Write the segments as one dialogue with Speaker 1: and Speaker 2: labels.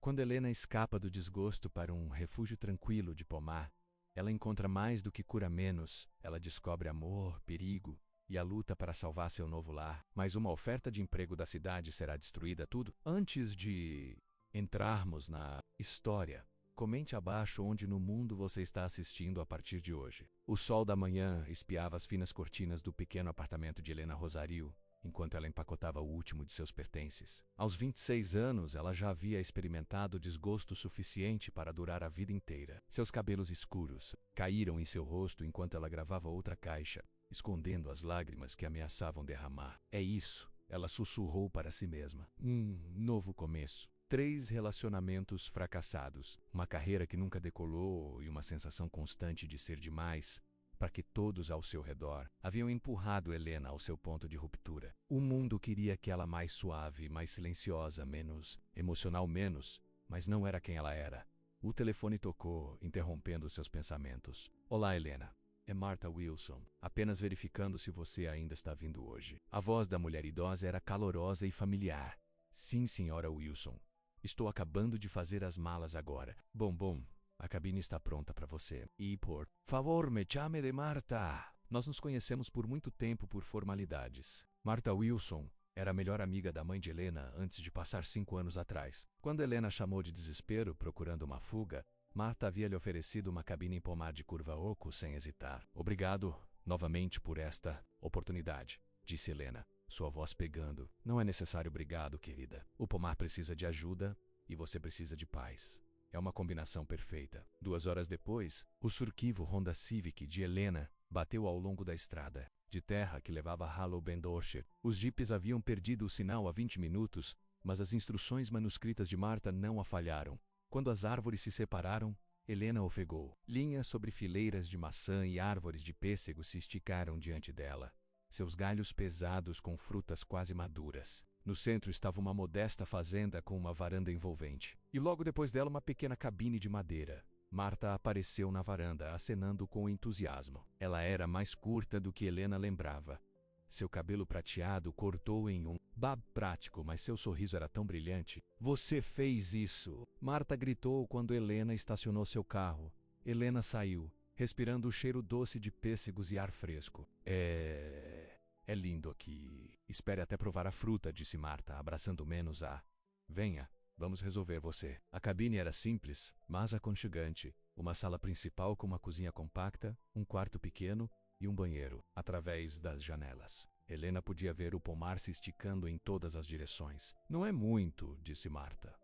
Speaker 1: Quando Helena escapa do desgosto para um refúgio tranquilo de pomar, ela encontra mais do que cura menos, ela descobre amor, perigo e a luta para salvar seu novo lar. Mas uma oferta de emprego da cidade será destruída tudo. Antes de entrarmos na história, comente abaixo onde no mundo você está assistindo a partir de hoje. O sol da manhã espiava as finas cortinas do pequeno apartamento de Helena Rosario, enquanto ela empacotava o último de seus pertences. Aos 26 anos, ela já havia experimentado desgosto suficiente para durar a vida inteira. Seus cabelos escuros caíram em seu rosto enquanto ela gravava outra caixa, escondendo as lágrimas que ameaçavam derramar. É isso, ela sussurrou para si mesma. Novo começo. 3 relacionamentos fracassados, uma carreira que nunca decolou e uma sensação constante de ser demais para que todos ao seu redor haviam empurrado Helena ao seu ponto de ruptura. O mundo queria que ela mais suave, mais silenciosa, menos emocional, mas não era quem ela era. O telefone tocou, interrompendo seus pensamentos. Olá, Helena. É Martha Wilson, apenas verificando se você ainda está vindo hoje. A voz da mulher idosa era calorosa e familiar. Sim, senhora Wilson. Estou acabando de fazer as malas agora. Bom, a cabine está pronta para você. E por favor, me chame de Martha. Nós nos conhecemos por muito tempo por formalidades. Martha Wilson era a melhor amiga da mãe de Helena antes de passar 5 anos atrás. Quando Helena chamou de desespero procurando uma fuga, Martha havia lhe oferecido uma cabine em pomar de curva oco sem hesitar. Obrigado, novamente, por esta oportunidade, disse Helena, sua voz pegando. Não é necessário obrigado, querida. O pomar precisa de ajuda e você precisa de paz. É uma combinação perfeita. 2 horas depois, o surquivo Honda Civic de Helena bateu ao longo da estrada de terra que levava a Hollow Bend Orchard. Os jipes haviam perdido o sinal há 20 minutos, mas as instruções manuscritas de Martha não a falharam. Quando as árvores se separaram, Helena ofegou. Linhas sobre fileiras de maçã e árvores de pêssego se esticaram diante dela, seus galhos pesados com frutas quase maduras. No centro estava uma modesta fazenda com uma varanda envolvente. E logo depois dela uma pequena cabine de madeira. Martha apareceu na varanda, acenando com entusiasmo. Ela era mais curta do que Helena lembrava. Seu cabelo prateado cortou em um bob prático, mas seu sorriso era tão brilhante. Você fez isso! Martha gritou quando Helena estacionou seu carro. Helena saiu, respirando o cheiro doce de pêssegos e ar fresco. É lindo aqui. Espere até provar a fruta, disse Martha, abraçando menos a... Venha, vamos resolver você. A cabine era simples, mas aconchegante. Uma sala principal com uma cozinha compacta, um quarto pequeno e um banheiro. Através das janelas, Helena podia ver o pomar se esticando em todas as direções. Não é muito, disse Martha.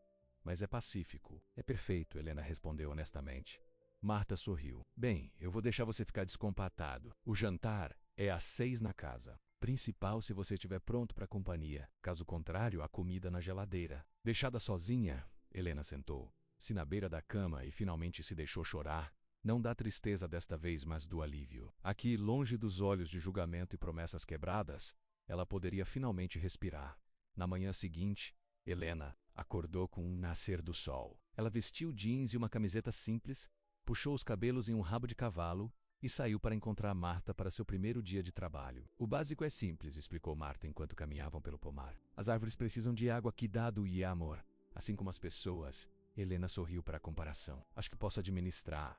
Speaker 1: Mas é pacífico. É perfeito, Helena respondeu honestamente. Martha sorriu. Bem, eu vou deixar você ficar descompatado. O jantar é às 6 na casa principal se você estiver pronto para a companhia. Caso contrário, há comida na geladeira. Deixada sozinha, Helena sentou-se na beira da cama e finalmente se deixou chorar. Não da tristeza desta vez, mas do alívio. Aqui, longe dos olhos de julgamento e promessas quebradas, ela poderia finalmente respirar. Na manhã seguinte, Helena acordou com um nascer do sol. Ela vestiu jeans e uma camiseta simples, puxou os cabelos em um rabo de cavalo e saiu para encontrar Martha para seu primeiro dia de trabalho. O básico é simples, explicou Martha enquanto caminhavam pelo pomar. As árvores precisam de água, cuidado e amor, assim como as pessoas. Helena sorriu para a comparação. Acho que posso administrar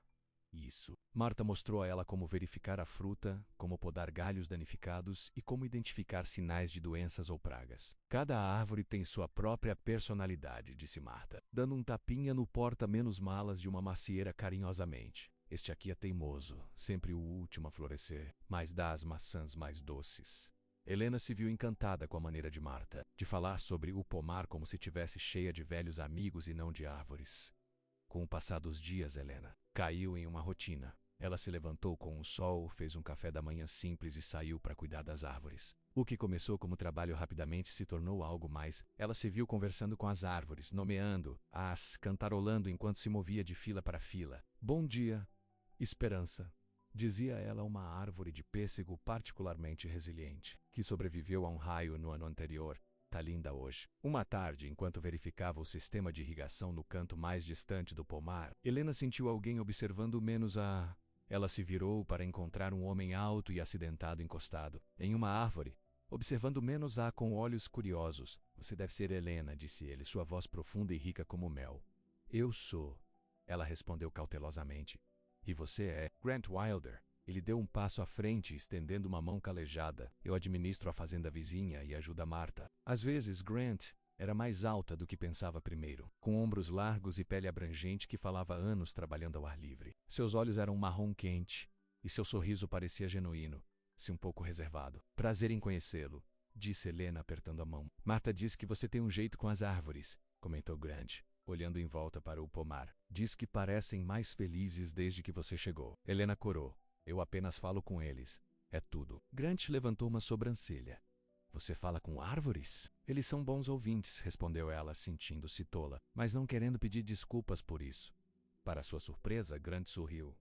Speaker 1: isso. Martha mostrou a ela como verificar a fruta, como podar galhos danificados e como identificar sinais de doenças ou pragas. Cada árvore tem sua própria personalidade, disse Martha, dando um tapinha no porta-menos-malas de uma macieira carinhosamente. Este aqui é teimoso, sempre o último a florescer, mas dá as maçãs mais doces. Helena se viu encantada com a maneira de Martha, de falar sobre o pomar como se tivesse cheia de velhos amigos e não de árvores. Com o passar dos dias, Helena caiu em uma rotina. Ela se levantou com o sol, fez um café da manhã simples e saiu para cuidar das árvores. O que começou como trabalho rapidamente se tornou algo mais. Ela se viu conversando com as árvores, nomeando-as, cantarolando enquanto se movia de fila para fila. Bom dia, Esperança, dizia ela a uma árvore de pêssego particularmente resiliente, que sobreviveu a um raio no ano anterior. Tá linda hoje. Uma tarde, enquanto verificava o sistema de irrigação no canto mais distante do pomar, Helena sentiu alguém observando menos a... Ela se virou para encontrar um homem alto e acidentado encostado em uma árvore, observando menos com olhos curiosos. Você deve ser Helena, disse ele, sua voz profunda e rica como mel. Eu sou. Ela respondeu cautelosamente. E você é Grant Wilder. Ele deu um passo à frente, estendendo uma mão calejada. Eu administro a fazenda vizinha e ajudo a Marta. Às vezes, Grant era mais alta do que pensava primeiro, com ombros largos e pele abrangente que falava anos trabalhando ao ar livre. Seus olhos eram marrom quente, e seu sorriso parecia genuíno, se um pouco reservado. Prazer em conhecê-lo, disse Helena apertando a mão. Marta diz que você tem um jeito com as árvores, comentou Grant, olhando em volta para o pomar. Diz que parecem mais felizes desde que você chegou. Helena corou. Eu apenas falo com eles. É tudo. Grant levantou uma sobrancelha. Você fala com árvores? Eles são bons ouvintes, respondeu ela, sentindo-se tola, mas não querendo pedir desculpas por isso. Para sua surpresa, Grant sorriu.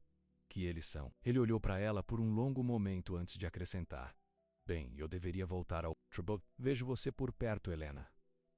Speaker 1: Que eles são? Ele olhou para ela por um longo momento antes de acrescentar. Bem, eu deveria voltar ao Trouble. Vejo você por perto, Helena.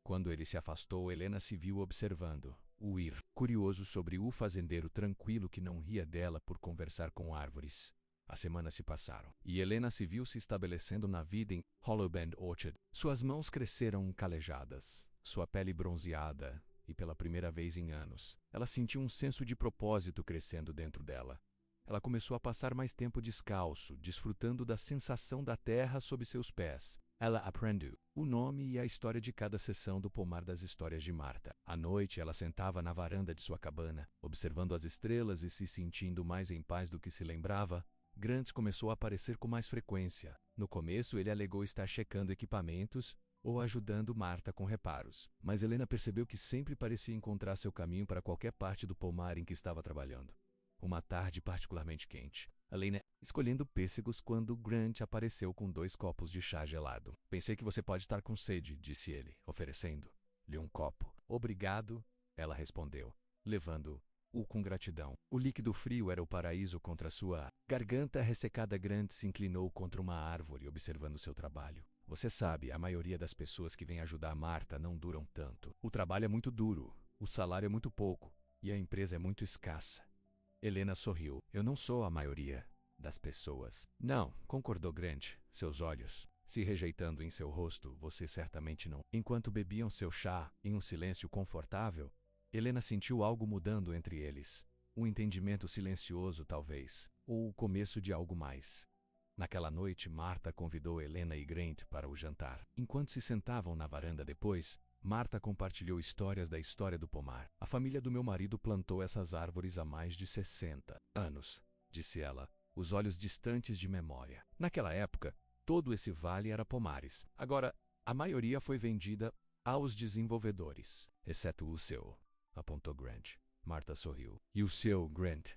Speaker 1: Quando ele se afastou, Helena se viu observando o ir, curioso sobre o fazendeiro tranquilo que não ria dela por conversar com árvores. As semanas se passaram, e Helena se viu se estabelecendo na vida em Hollowbend Orchard. Suas mãos cresceram calejadas, sua pele bronzeada, e pela primeira vez em anos, ela sentiu um senso de propósito crescendo dentro dela. Ela começou a passar mais tempo descalço, desfrutando da sensação da terra sob seus pés. Ela aprendeu o nome e a história de cada seção do pomar das histórias de Marta. À noite, ela sentava na varanda de sua cabana, observando as estrelas e se sentindo mais em paz do que se lembrava. Grant começou a aparecer com mais frequência. No começo, ele alegou estar checando equipamentos ou ajudando Marta com reparos. Mas Helena percebeu que sempre parecia encontrar seu caminho para qualquer parte do pomar em que estava trabalhando. Uma tarde particularmente quente, Helena escolhendo pêssegos quando Grant apareceu com 2 copos de chá gelado. Pensei que você pode estar com sede, disse ele, oferecendo-lhe um copo. Obrigado, ela respondeu, levando-o com gratidão. O líquido frio era o paraíso contra sua garganta ressecada. Grant se inclinou contra uma árvore observando seu trabalho. Você sabe, a maioria das pessoas que vêm ajudar Marta não duram tanto. O trabalho é muito duro, o salário é muito pouco e a empresa é muito escassa. Helena sorriu. Eu não sou a maioria das pessoas. Não, concordou Grant, seus olhos se rejeitando em seu rosto. Você certamente não. Enquanto bebiam seu chá, em um silêncio confortável, Helena sentiu algo mudando entre eles. Um entendimento silencioso, talvez, ou o começo de algo mais. Naquela noite, Marta convidou Helena e Grant para o jantar. Enquanto se sentavam na varanda depois, Marta compartilhou histórias da história do pomar. A família do meu marido plantou essas árvores há mais de 60 anos, disse ela, os olhos distantes de memória. Naquela época, todo esse vale era pomares. Agora, a maioria foi vendida aos desenvolvedores, exceto o seu, apontou Grant. Marta sorriu. E o seu, Grant?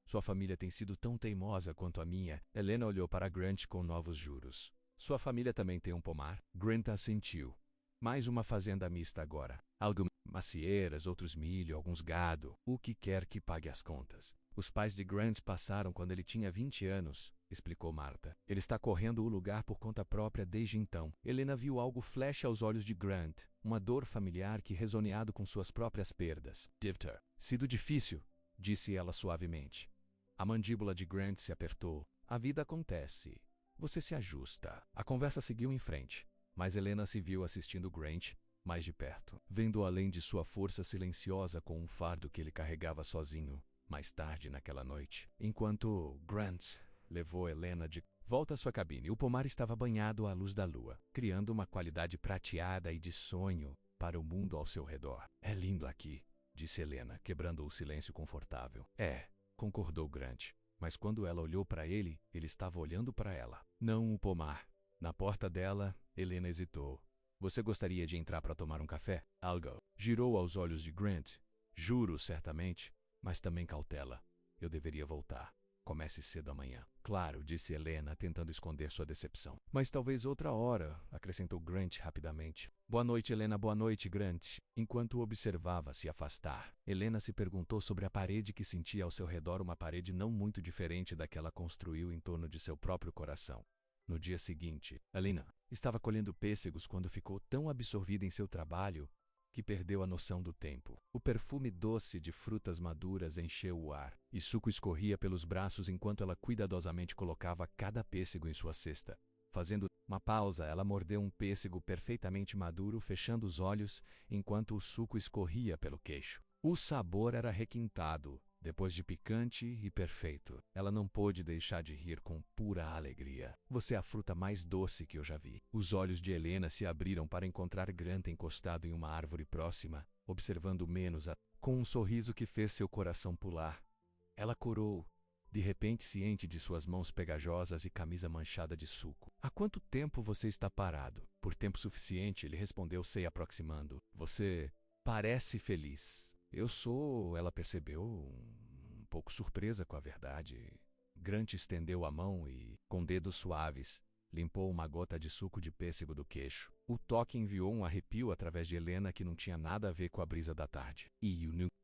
Speaker 1: Sua família tem sido tão teimosa quanto a minha. Helena olhou para Grant com novos juros. Sua família também tem um pomar? Grant assentiu. Mais uma fazenda mista agora. Algumas macieiras, outros milho, alguns gado. O que quer que pague as contas. Os pais de Grant passaram quando ele tinha 20 anos, explicou Marta. Ele está correndo o lugar por conta própria desde então. Helena viu algo flash aos olhos de Grant. Uma dor familiar que ressoneado com suas próprias perdas. Deve ter sido difícil, disse ela suavemente. A mandíbula de Grant se apertou. A vida acontece. Você se ajusta. A conversa seguiu em frente. Mas Helena se viu assistindo Grant mais de perto, vendo além de sua força silenciosa com um fardo que ele carregava sozinho. Mais tarde naquela noite, enquanto Grant levou Helena de volta à sua cabine, o pomar estava banhado à luz da lua, criando uma qualidade prateada e de sonho para o mundo ao seu redor. É lindo aqui, disse Helena, quebrando o silêncio confortável. É, concordou Grant, mas quando ela olhou para ele, ele estava olhando para ela, não o pomar. Na porta dela, Helena hesitou. Você gostaria de entrar para tomar um café? Algo girou aos olhos de Grant. Juro, certamente, mas também cautela. Eu deveria voltar. Comece cedo amanhã. Claro, disse Helena, tentando esconder sua decepção. Mas talvez outra hora, acrescentou Grant rapidamente. Boa noite, Helena. Boa noite, Grant. Enquanto o observava se afastar, Helena se perguntou sobre a parede que sentia ao seu redor, uma parede não muito diferente da que ela construiu em torno de seu próprio coração. No dia seguinte, Helena estava colhendo pêssegos quando ficou tão absorvida em seu trabalho que perdeu a noção do tempo. O perfume doce de frutas maduras encheu o ar, e suco escorria pelos braços enquanto ela cuidadosamente colocava cada pêssego em sua cesta, fazendo Uma pausa, ela mordeu um pêssego perfeitamente maduro, fechando os olhos, enquanto o suco escorria pelo queixo. O sabor era requintado, depois de picante e perfeito. Ela não pôde deixar de rir com pura alegria. Você é a fruta mais doce que eu já vi. Os olhos de Helena se abriram para encontrar Grant encostado em uma árvore próxima, observando menos com um sorriso que fez seu coração pular. Ela corou, de repente ciente de suas mãos pegajosas e camisa manchada de suco. Há quanto tempo você está parado? Por tempo suficiente, ele respondeu se aproximando. Você parece feliz. Eu sou, ela percebeu, um pouco surpresa com a verdade. Grant estendeu a mão e, com dedos suaves, limpou uma gota de suco de pêssego do queixo. O toque enviou um arrepio através de Helena que não tinha nada a ver com a brisa da tarde.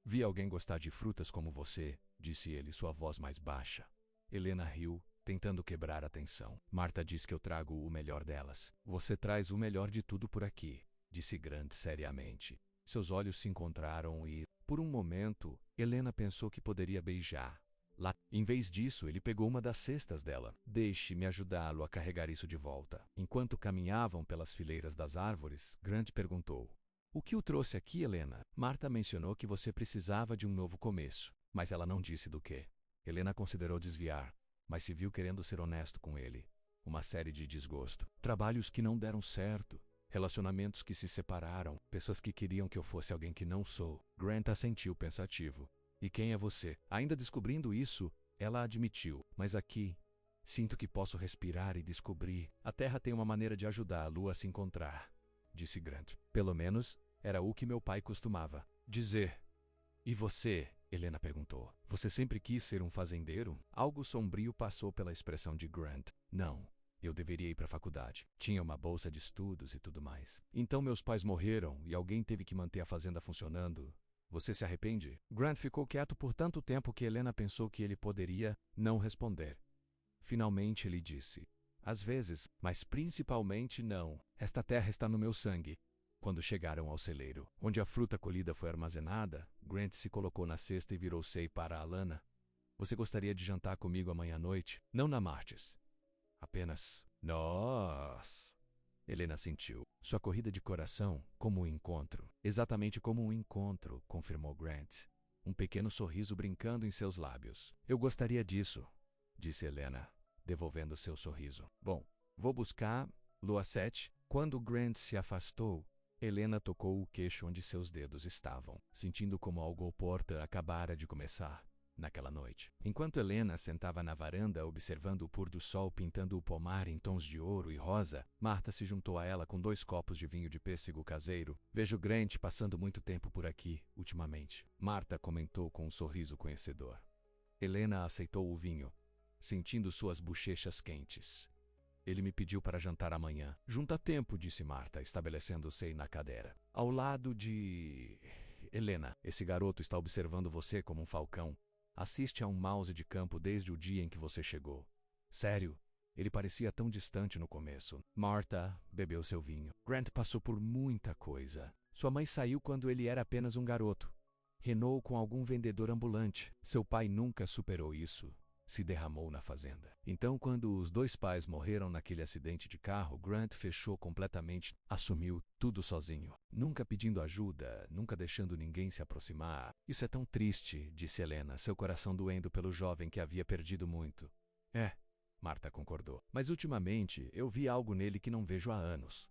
Speaker 1: Vi alguém gostar de frutas como você, disse ele, sua voz mais baixa. Helena riu, tentando quebrar a tensão. Marta diz que eu trago o melhor delas. Você traz o melhor de tudo por aqui, disse Grant seriamente. Seus olhos se encontraram e, por um momento, Helena pensou que poderia beijar. Lá, em vez disso, ele pegou uma das cestas dela. Deixe-me ajudá-lo a carregar isso de volta. Enquanto caminhavam pelas fileiras das árvores, Grant perguntou: o que o trouxe aqui, Helena? Marta mencionou que você precisava de um novo começo, mas ela não disse do quê. Helena considerou desviar, mas se viu querendo ser honesto com ele. Uma série de desgosto. Trabalhos que não deram certo. Relacionamentos que se separaram. Pessoas que queriam que eu fosse alguém que não sou. Grant assentiu pensativo. E quem é você? Ainda descobrindo isso, ela admitiu. Mas aqui, sinto que posso respirar e descobrir. A Terra tem uma maneira de ajudá-lo a se encontrar, disse Grant. Pelo menos, era o que meu pai costumava dizer. E você? Helena perguntou. Você sempre quis ser um fazendeiro? Algo sombrio passou pela expressão de Grant. Não. Eu deveria ir para a faculdade. Tinha uma bolsa de estudos e tudo mais. Então meus pais morreram e alguém teve que manter a fazenda funcionando. Você se arrepende? Grant ficou quieto por tanto tempo que Helena pensou que ele poderia não responder. Finalmente ele disse: às vezes, mas principalmente não. Esta terra está no meu sangue. Quando chegaram ao celeiro, onde a fruta colhida foi armazenada, Grant se colocou na cesta e virou-se para Alana. Você gostaria de jantar comigo amanhã à noite? Não na Martes. Apenas nós. Helena sentiu. Sua corrida de coração, como um encontro. Exatamente como um encontro, confirmou Grant. Um pequeno sorriso brincando em seus lábios. Eu gostaria disso, disse Helena, devolvendo seu sorriso. Bom, vou buscar Lua 7. Quando Grant se afastou, Helena tocou o queixo onde seus dedos estavam, sentindo como algo oporta acabara de começar. Naquela noite. Enquanto Helena sentava na varanda observando o pôr do sol pintando o pomar em tons de ouro e rosa, Marta se juntou a ela com 2 copos de vinho de pêssego caseiro. Vejo Grant passando muito tempo por aqui, ultimamente. Marta comentou com um sorriso conhecedor. Helena aceitou o vinho, sentindo suas bochechas quentes. Ele me pediu para jantar amanhã. Junta tempo, disse Marta, estabelecendo-se na cadeira. Ao lado de... Helena, esse garoto está observando você como um falcão. Assiste a um mouse de campo desde o dia em que você chegou. Sério, ele parecia tão distante no começo. Marta bebeu seu vinho. Grant passou por muita coisa. Sua mãe saiu quando ele era apenas um garoto. Renou com algum vendedor ambulante. Seu pai nunca superou isso. Se derramou na fazenda. Então, quando os 2 pais morreram naquele acidente de carro, Grant fechou completamente, assumiu tudo sozinho. Nunca pedindo ajuda, nunca deixando ninguém se aproximar. Isso é tão triste, disse Helena, seu coração doendo pelo jovem que havia perdido muito. É, Marta concordou. Mas ultimamente eu vi algo nele que não vejo há anos.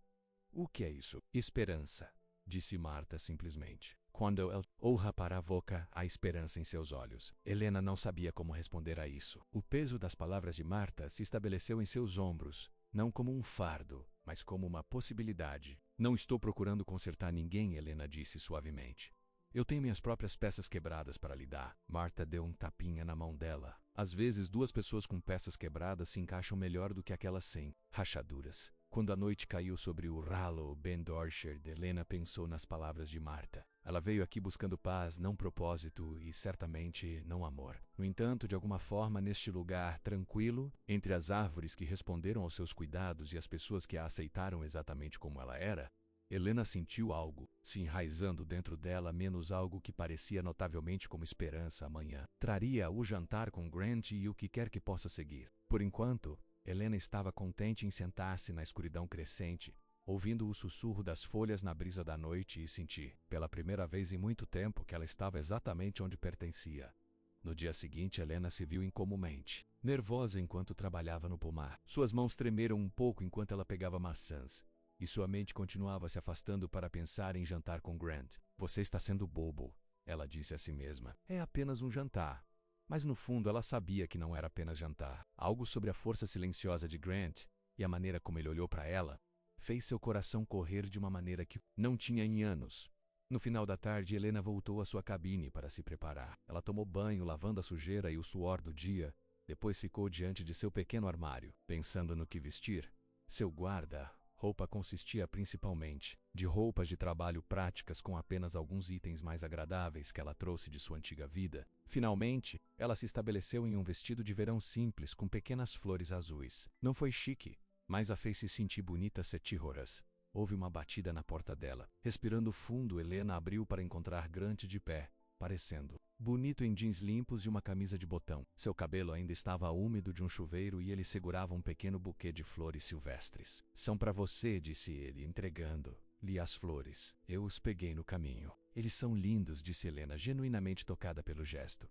Speaker 1: O que é isso? Esperança, disse Marta simplesmente. Quando ele olhou para a boca, a esperança em seus olhos. Helena não sabia como responder a isso. O peso das palavras de Marta se estabeleceu em seus ombros, não como um fardo, mas como uma possibilidade. Não estou procurando consertar ninguém, Helena disse suavemente. Eu tenho minhas próprias peças quebradas para lidar. Marta deu um tapinha na mão dela. Às vezes, 2 pessoas com peças quebradas se encaixam melhor do que aquelas sem rachaduras. Quando a noite caiu sobre o ralo Ben Dorcher, Helena pensou nas palavras de Marta. Ela veio aqui buscando paz, não propósito e certamente não amor. No entanto, de alguma forma, neste lugar tranquilo, entre as árvores que responderam aos seus cuidados e as pessoas que a aceitaram exatamente como ela era, Helena sentiu algo se enraizando dentro dela, menos algo que parecia notavelmente como esperança amanhã. Traria o jantar com Grant e o que quer que possa seguir. Por enquanto, Helena estava contente em sentar-se na escuridão crescente, ouvindo o sussurro das folhas na brisa da noite e sentir, pela primeira vez em muito tempo, que ela estava exatamente onde pertencia. No dia seguinte, Helena se viu incomumente nervosa enquanto trabalhava no pomar. Suas mãos tremeram um pouco enquanto ela pegava maçãs, e sua mente continuava se afastando para pensar em jantar com Grant. Você está sendo bobo, ela disse a si mesma. É apenas um jantar. Mas no fundo ela sabia que não era apenas jantar. Algo sobre a força silenciosa de Grant e a maneira como ele olhou para ela fez seu coração correr de uma maneira que não tinha em anos. No final da tarde, Helena voltou à sua cabine para se preparar. Ela tomou banho, lavando a sujeira e o suor do dia. Depois ficou diante de seu pequeno armário, pensando no que vestir. Seu guarda-roupa consistia principalmente de roupas de trabalho práticas com apenas alguns itens mais agradáveis que ela trouxe de sua antiga vida. Finalmente, ela se estabeleceu em um vestido de verão simples com pequenas flores azuis. Não foi chique, mas a fez se sentir bonita 7 horas. Houve uma batida na porta dela. Respirando fundo, Helena abriu para encontrar Grant de pé, parecendo bonito em jeans limpos e uma camisa de botão. Seu cabelo ainda estava úmido de um chuveiro e ele segurava um pequeno buquê de flores silvestres. São para você, disse ele, entregando-lhe as flores. Eu os peguei no caminho. Eles são lindos, disse Helena, genuinamente tocada pelo gesto.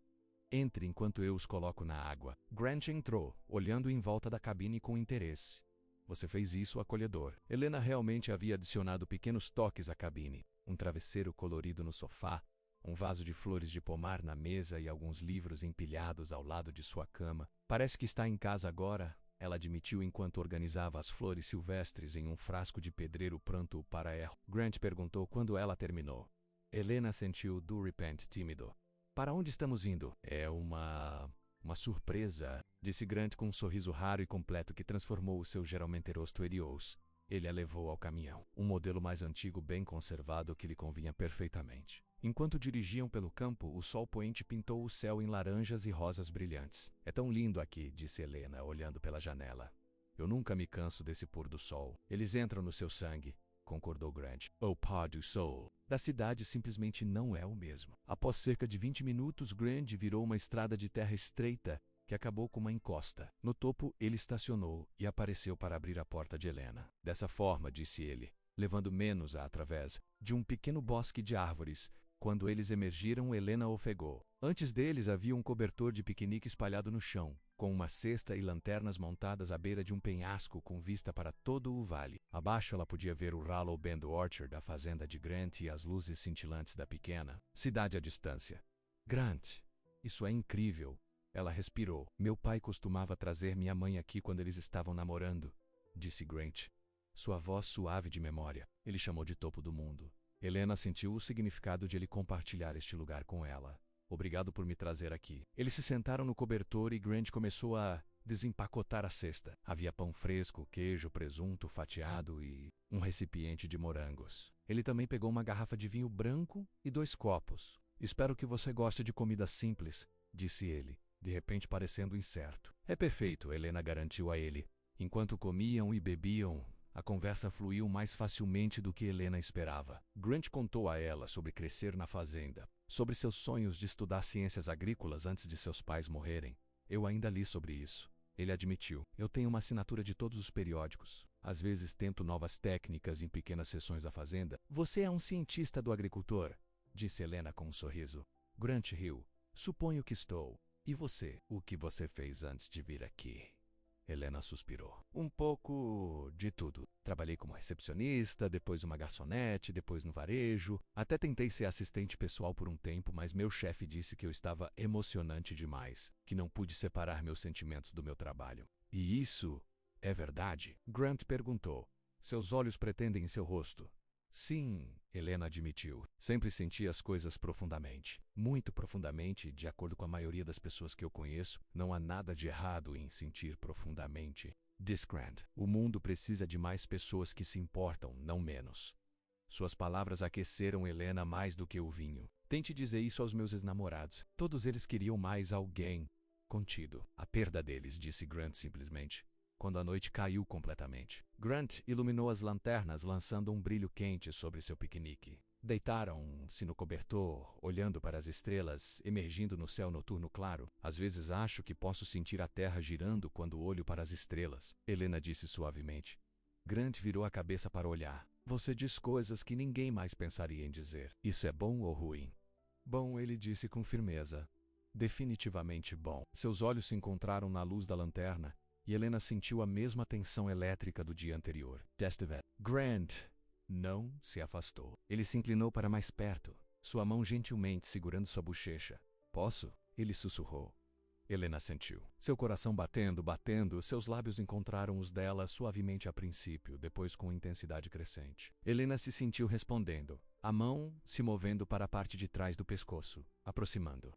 Speaker 1: Entre enquanto eu os coloco na água. Grant entrou, olhando em volta da cabine com interesse. Você fez isso acolhedor. Helena realmente havia adicionado pequenos toques à cabine. Um travesseiro colorido no sofá, um vaso de flores de pomar na mesa e alguns livros empilhados ao lado de sua cama. Parece que está em casa agora, ela admitiu enquanto organizava as flores silvestres em um frasco de pedreiro pronto para erro. Grant perguntou quando ela terminou. Helena sentiu do repente tímido. Para onde estamos indo? É uma surpresa, disse Grant com um sorriso raro e completo que transformou o seu geralmente rosto em Erios. Ele a levou ao caminhão, um modelo mais antigo bem conservado que lhe convinha perfeitamente. Enquanto dirigiam pelo campo, o sol poente pintou o céu em laranjas e rosas brilhantes. É tão lindo aqui, disse Helena, olhando pela janela. Eu nunca me canso desse pôr do sol. Eles entram no seu sangue, concordou Grant. O pó do sol da cidade simplesmente não é o mesmo. Após cerca de 20 minutos, Grant virou uma estrada de terra estreita que acabou com uma encosta. No topo, ele estacionou e apareceu para abrir a porta de Helena. Dessa forma, disse ele, levando menos através de um pequeno bosque de árvores. Quando eles emergiram, Helena ofegou. Antes deles havia um cobertor de piquenique espalhado no chão, com uma cesta e lanternas montadas à beira de um penhasco com vista para todo o vale. Abaixo ela podia ver o Rallow Bend Orchard da fazenda de Grant e as luzes cintilantes da pequena cidade à distância. Grant, isso é incrível. Ela respirou. Meu pai costumava trazer minha mãe aqui quando eles estavam namorando, disse Grant. Sua voz suave de memória. Ele chamou de topo do mundo. Helena sentiu o significado de ele compartilhar este lugar com ela. Obrigado por me trazer aqui. Eles se sentaram no cobertor e Grant começou a desempacotar a cesta. Havia pão fresco, queijo, presunto fatiado e um recipiente de morangos. Ele também pegou uma garrafa de vinho branco e 2 copos. Espero que você goste de comida simples, disse ele, de repente parecendo incerto. É perfeito, Helena garantiu a ele. Enquanto comiam e bebiam, a conversa fluiu mais facilmente do que Helena esperava. Grant contou a ela sobre crescer na fazenda, sobre seus sonhos de estudar ciências agrícolas antes de seus pais morrerem. Eu ainda li sobre isso. Ele admitiu. Eu tenho uma assinatura de todos os periódicos. Às vezes tento novas técnicas em pequenas seções da fazenda. Você é um cientista do agricultor, disse Helena com um sorriso. Grant riu. Suponho que estou. E você? O que você fez antes de vir aqui? Helena suspirou. Um pouco de tudo. Trabalhei como recepcionista, depois uma garçonete, depois no varejo. Até tentei ser assistente pessoal por um tempo, mas meu chefe disse que eu estava emocionante demais, que não pude separar meus sentimentos do meu trabalho. E isso é verdade? Grant perguntou. Seus olhos pretendem em seu rosto. Sim, Helena admitiu. Sempre senti as coisas profundamente. Muito profundamente, de acordo com a maioria das pessoas que eu conheço, não há nada de errado em sentir profundamente. Disse Grant. O mundo precisa de mais pessoas que se importam, não menos. Suas palavras aqueceram Helena mais do que o vinho. Tente dizer isso aos meus ex-namorados. Todos eles queriam mais alguém contido. A perda deles, disse Grant simplesmente. Quando a noite caiu completamente. Grant iluminou as lanternas, lançando um brilho quente sobre seu piquenique. Deitaram-se no cobertor, olhando para as estrelas emergindo no céu noturno claro. Às vezes acho que posso sentir a terra girando quando olho para as estrelas, Helena disse suavemente. Grant virou a cabeça para olhar. Você diz coisas que ninguém mais pensaria em dizer. Isso é bom ou ruim? Bom, ele disse com firmeza. Definitivamente bom. Seus olhos se encontraram na luz da lanterna, e Helena sentiu a mesma tensão elétrica do dia anterior. Testament. Grant não se afastou. Ele se inclinou para mais perto, sua mão gentilmente segurando sua bochecha. Posso? Ele sussurrou. Helena sentiu. Seu coração batendo, seus lábios encontraram os dela suavemente a princípio, depois com intensidade crescente. Helena se sentiu respondendo, a mão se movendo para a parte de trás do pescoço, aproximando.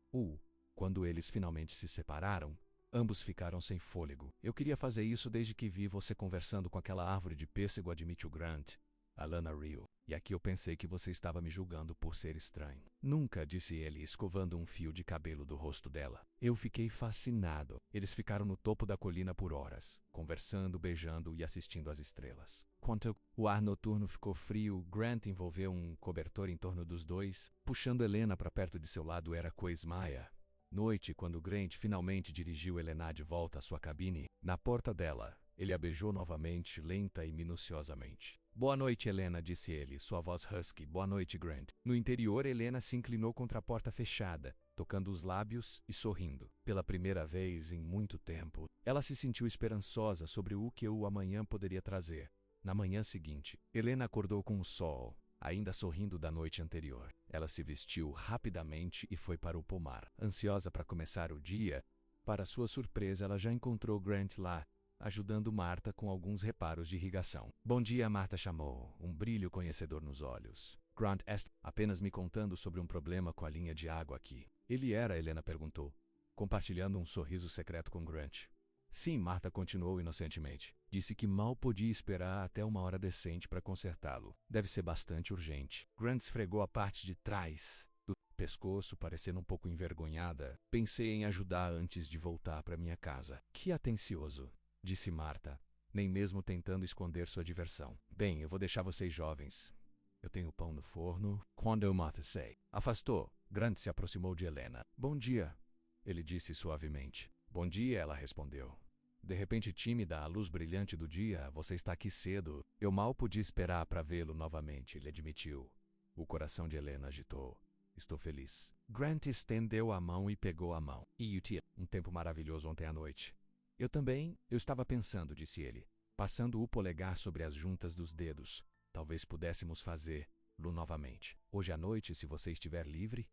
Speaker 1: Quando eles finalmente se separaram, ambos ficaram sem fôlego. Eu queria fazer isso desde que vi você conversando com aquela árvore de pêssego, admitiu Grant. Alana riu. E aqui eu pensei que você estava me julgando por ser estranho. Nunca, disse ele, escovando um fio de cabelo do rosto dela. Eu fiquei fascinado. Eles ficaram no topo da colina por horas, conversando, beijando e assistindo às estrelas. Quando o ar noturno ficou frio, Grant envolveu um cobertor em torno dos dois, puxando Helena para perto de seu lado era Coismaia. Noite, quando Grant finalmente dirigiu Helena de volta à sua cabine, na porta dela, ele a beijou novamente, lenta e minuciosamente. Boa noite, Helena, disse ele, sua voz husky. Boa noite, Grant. No interior, Helena se inclinou contra a porta fechada, tocando os lábios e sorrindo. Pela primeira vez em muito tempo, ela se sentiu esperançosa sobre o que o amanhã poderia trazer. Na manhã seguinte, Helena acordou com o sol, ainda sorrindo da noite anterior. Ela se vestiu rapidamente e foi para o pomar. Ansiosa para começar o dia, para sua surpresa, ela já encontrou Grant lá, ajudando Marta com alguns reparos de irrigação. Bom dia, Marta chamou, um brilho conhecedor nos olhos. Grant está apenas me contando sobre um problema com a linha de água aqui. Ele era, Helena perguntou, compartilhando um sorriso secreto com Grant. Sim, Marta continuou inocentemente. Disse que mal podia esperar até uma hora decente para consertá-lo. Deve ser bastante urgente. Grant esfregou a parte de trás do pescoço, parecendo um pouco envergonhada. Pensei em ajudar antes de voltar para minha casa. Que atencioso, disse Marta, nem mesmo tentando esconder sua diversão. Bem, eu vou deixar vocês jovens. Eu tenho pão no forno. Quando eu mato, sei. Afastou. Grant se aproximou de Helena. Bom dia, ele disse suavemente. Bom dia, ela respondeu. De repente tímida à luz brilhante do dia, você está aqui cedo. Eu mal podia esperar para vê-lo novamente, ele admitiu. O coração de Helena agitou. Estou feliz. Grant estendeu a mão e pegou a mão. E um tempo maravilhoso ontem à noite. Eu também, eu estava pensando, disse ele, passando o polegar sobre as juntas dos dedos. Talvez pudéssemos fazê-lo novamente. Hoje à noite, se você estiver livre?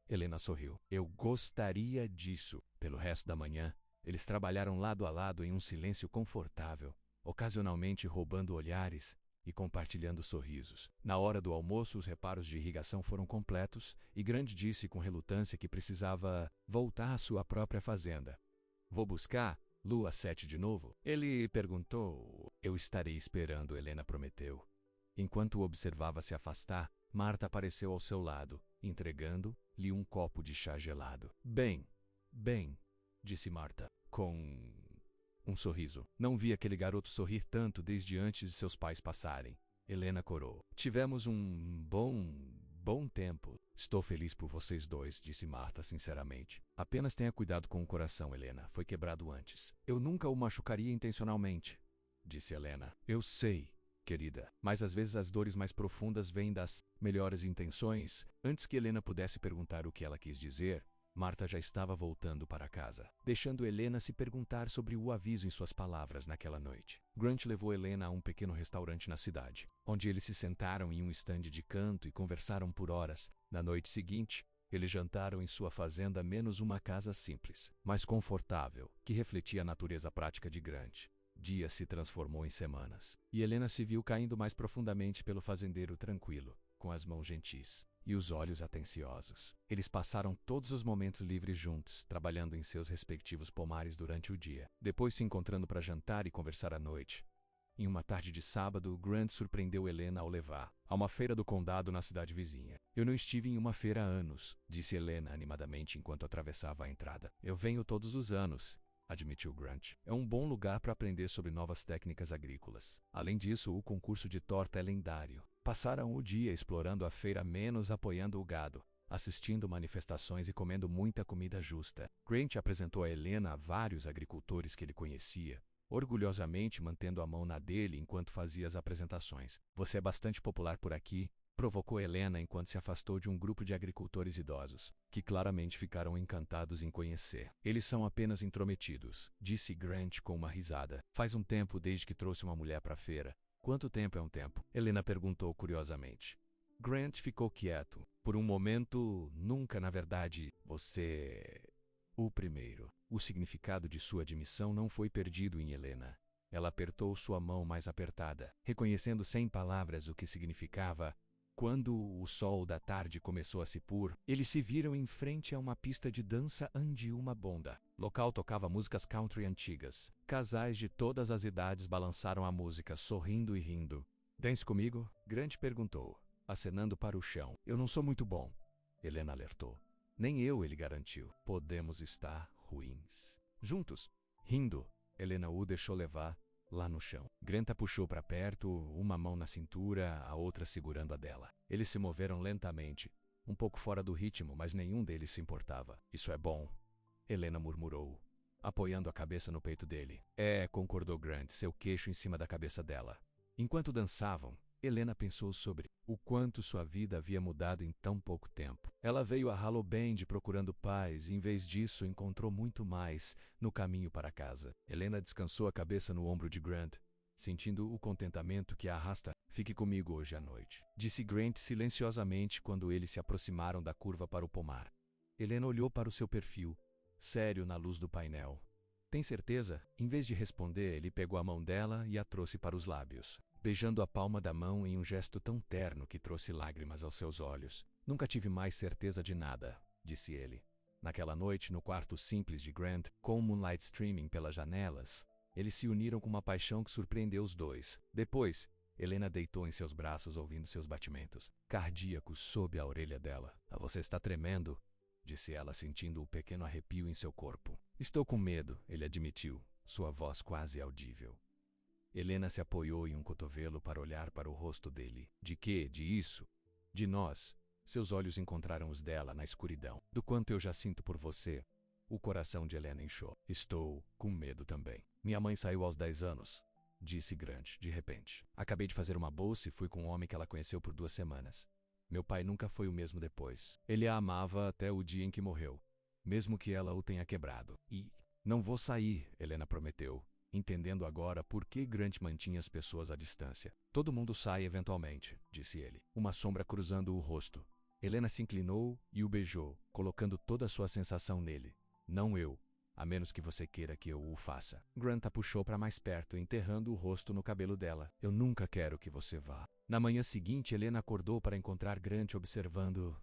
Speaker 1: Helena sorriu. Eu gostaria disso. Pelo resto da manhã, eles trabalharam lado a lado em um silêncio confortável, ocasionalmente roubando olhares e compartilhando sorrisos. Na hora do almoço, os reparos de irrigação foram completos e Grant disse com relutância que precisava voltar à sua própria fazenda. Vou buscar Lua 7 de novo? Ele perguntou. Eu estarei esperando, Helena prometeu. Enquanto o observava se afastar, Marta apareceu ao seu lado, entregando-lhe um copo de chá gelado. Bem, disse Marta, com um sorriso. Não vi aquele garoto sorrir tanto desde antes de seus pais passarem. Helena corou. Tivemos um bom tempo. Estou feliz por vocês dois, disse Marta sinceramente. Apenas tenha cuidado com o coração, Helena. Foi quebrado antes. Eu nunca o machucaria intencionalmente, disse Helena. Eu sei, querida, mas às vezes as dores mais profundas vêm das melhores intenções. Antes que Helena pudesse perguntar o que ela quis dizer, Marta já estava voltando para casa, deixando Helena se perguntar sobre o aviso em suas palavras naquela noite. Grant levou Helena a um pequeno restaurante na cidade, onde eles se sentaram em um estande de canto e conversaram por horas. Na noite seguinte, eles jantaram em sua fazenda, menos uma casa simples, mas confortável, que refletia a natureza prática de Grant. Dia se transformou em semanas, e Helena se viu caindo mais profundamente pelo fazendeiro tranquilo, com as mãos gentis e os olhos atenciosos. Eles passaram todos os momentos livres juntos, trabalhando em seus respectivos pomares durante o dia, depois se encontrando para jantar e conversar à noite. Em uma tarde de sábado, Grant surpreendeu Helena ao levar a uma feira do condado na cidade vizinha. Eu não estive em uma feira há anos, disse Helena animadamente enquanto atravessava a entrada. Eu venho todos os anos, admitiu Grant. É um bom lugar para aprender sobre novas técnicas agrícolas. Além disso, o concurso de torta é lendário. Passaram o dia explorando a feira menos apoiando o gado, assistindo manifestações e comendo muita comida justa. Grant apresentou a Helena a vários agricultores que ele conhecia, orgulhosamente mantendo a mão na dele enquanto fazia as apresentações. Você é bastante popular por aqui, provocou Helena enquanto se afastou de um grupo de agricultores idosos, que claramente ficaram encantados em conhecer. Eles são apenas intrometidos, disse Grant com uma risada. Faz um tempo desde que trouxe uma mulher para a feira. Quanto tempo é um tempo? Helena perguntou curiosamente. Grant ficou quieto. Por um momento, nunca, na verdade, você... O primeiro. O significado de sua admissão não foi perdido em Helena. Ela apertou sua mão mais apertada, reconhecendo sem palavras o que significava. Quando o sol da tarde começou a se pôr, eles se viram em frente a uma pista de dança onde uma banda local tocava músicas country antigas. Casais de todas as idades balançaram a música, sorrindo e rindo. Dance comigo? Grant perguntou, acenando para o chão. Eu não sou muito bom, Helena alertou. Nem eu, ele garantiu. Podemos estar ruins. Juntos. Rindo, Helena o deixou levar. Lá no chão. Grant a puxou para perto, uma mão na cintura, a outra segurando a dela. Eles se moveram lentamente, um pouco fora do ritmo, mas nenhum deles se importava. Isso é bom, Helena murmurou, apoiando a cabeça no peito dele. É, concordou Grant, seu queixo em cima da cabeça dela. Enquanto dançavam, Helena pensou sobre o quanto sua vida havia mudado em tão pouco tempo. Ela veio a Hollow Bend procurando paz e, em vez disso, encontrou muito mais no caminho para casa. Helena descansou a cabeça no ombro de Grant, sentindo o contentamento que a arrasta. Fique comigo hoje à noite, disse Grant silenciosamente quando eles se aproximaram da curva para o pomar. Helena olhou para o seu perfil, sério na luz do painel. Tem certeza? Em vez de responder, ele pegou a mão dela e a trouxe para os lábios, beijando a palma da mão em um gesto tão terno que trouxe lágrimas aos seus olhos. Nunca tive mais certeza de nada, disse ele. Naquela noite, no quarto simples de Grant, com o moonlight streaming pelas janelas, eles se uniram com uma paixão que surpreendeu os dois. Depois, Helena deitou em seus braços ouvindo seus batimentos cardíacos sob a orelha dela. Você está tremendo, disse ela, sentindo o pequeno arrepio em seu corpo. Estou com medo, ele admitiu, sua voz quase audível. Helena se apoiou em um cotovelo para olhar para o rosto dele. De quê? De isso? De nós. Seus olhos encontraram os dela na escuridão. Do quanto eu já sinto por você. O coração de Helena inchou. Estou com medo também. Minha mãe saiu aos 10 anos, disse Grant, de repente. Acabei de fazer uma bolsa e fui com um homem que ela conheceu por 2 semanas. Meu pai nunca foi o mesmo depois. Ele a amava até o dia em que morreu, mesmo que ela o tenha quebrado. E não vou sair, Helena prometeu, entendendo agora por que Grant mantinha as pessoas à distância. Todo mundo sai eventualmente, disse ele, uma sombra cruzando o rosto. Helena se inclinou e o beijou, colocando toda a sua sensação nele. Não eu, a menos que você queira que eu o faça. Grant a puxou para mais perto, enterrando o rosto no cabelo dela. Eu nunca quero que você vá. Na manhã seguinte, Helena acordou para encontrar Grant observando...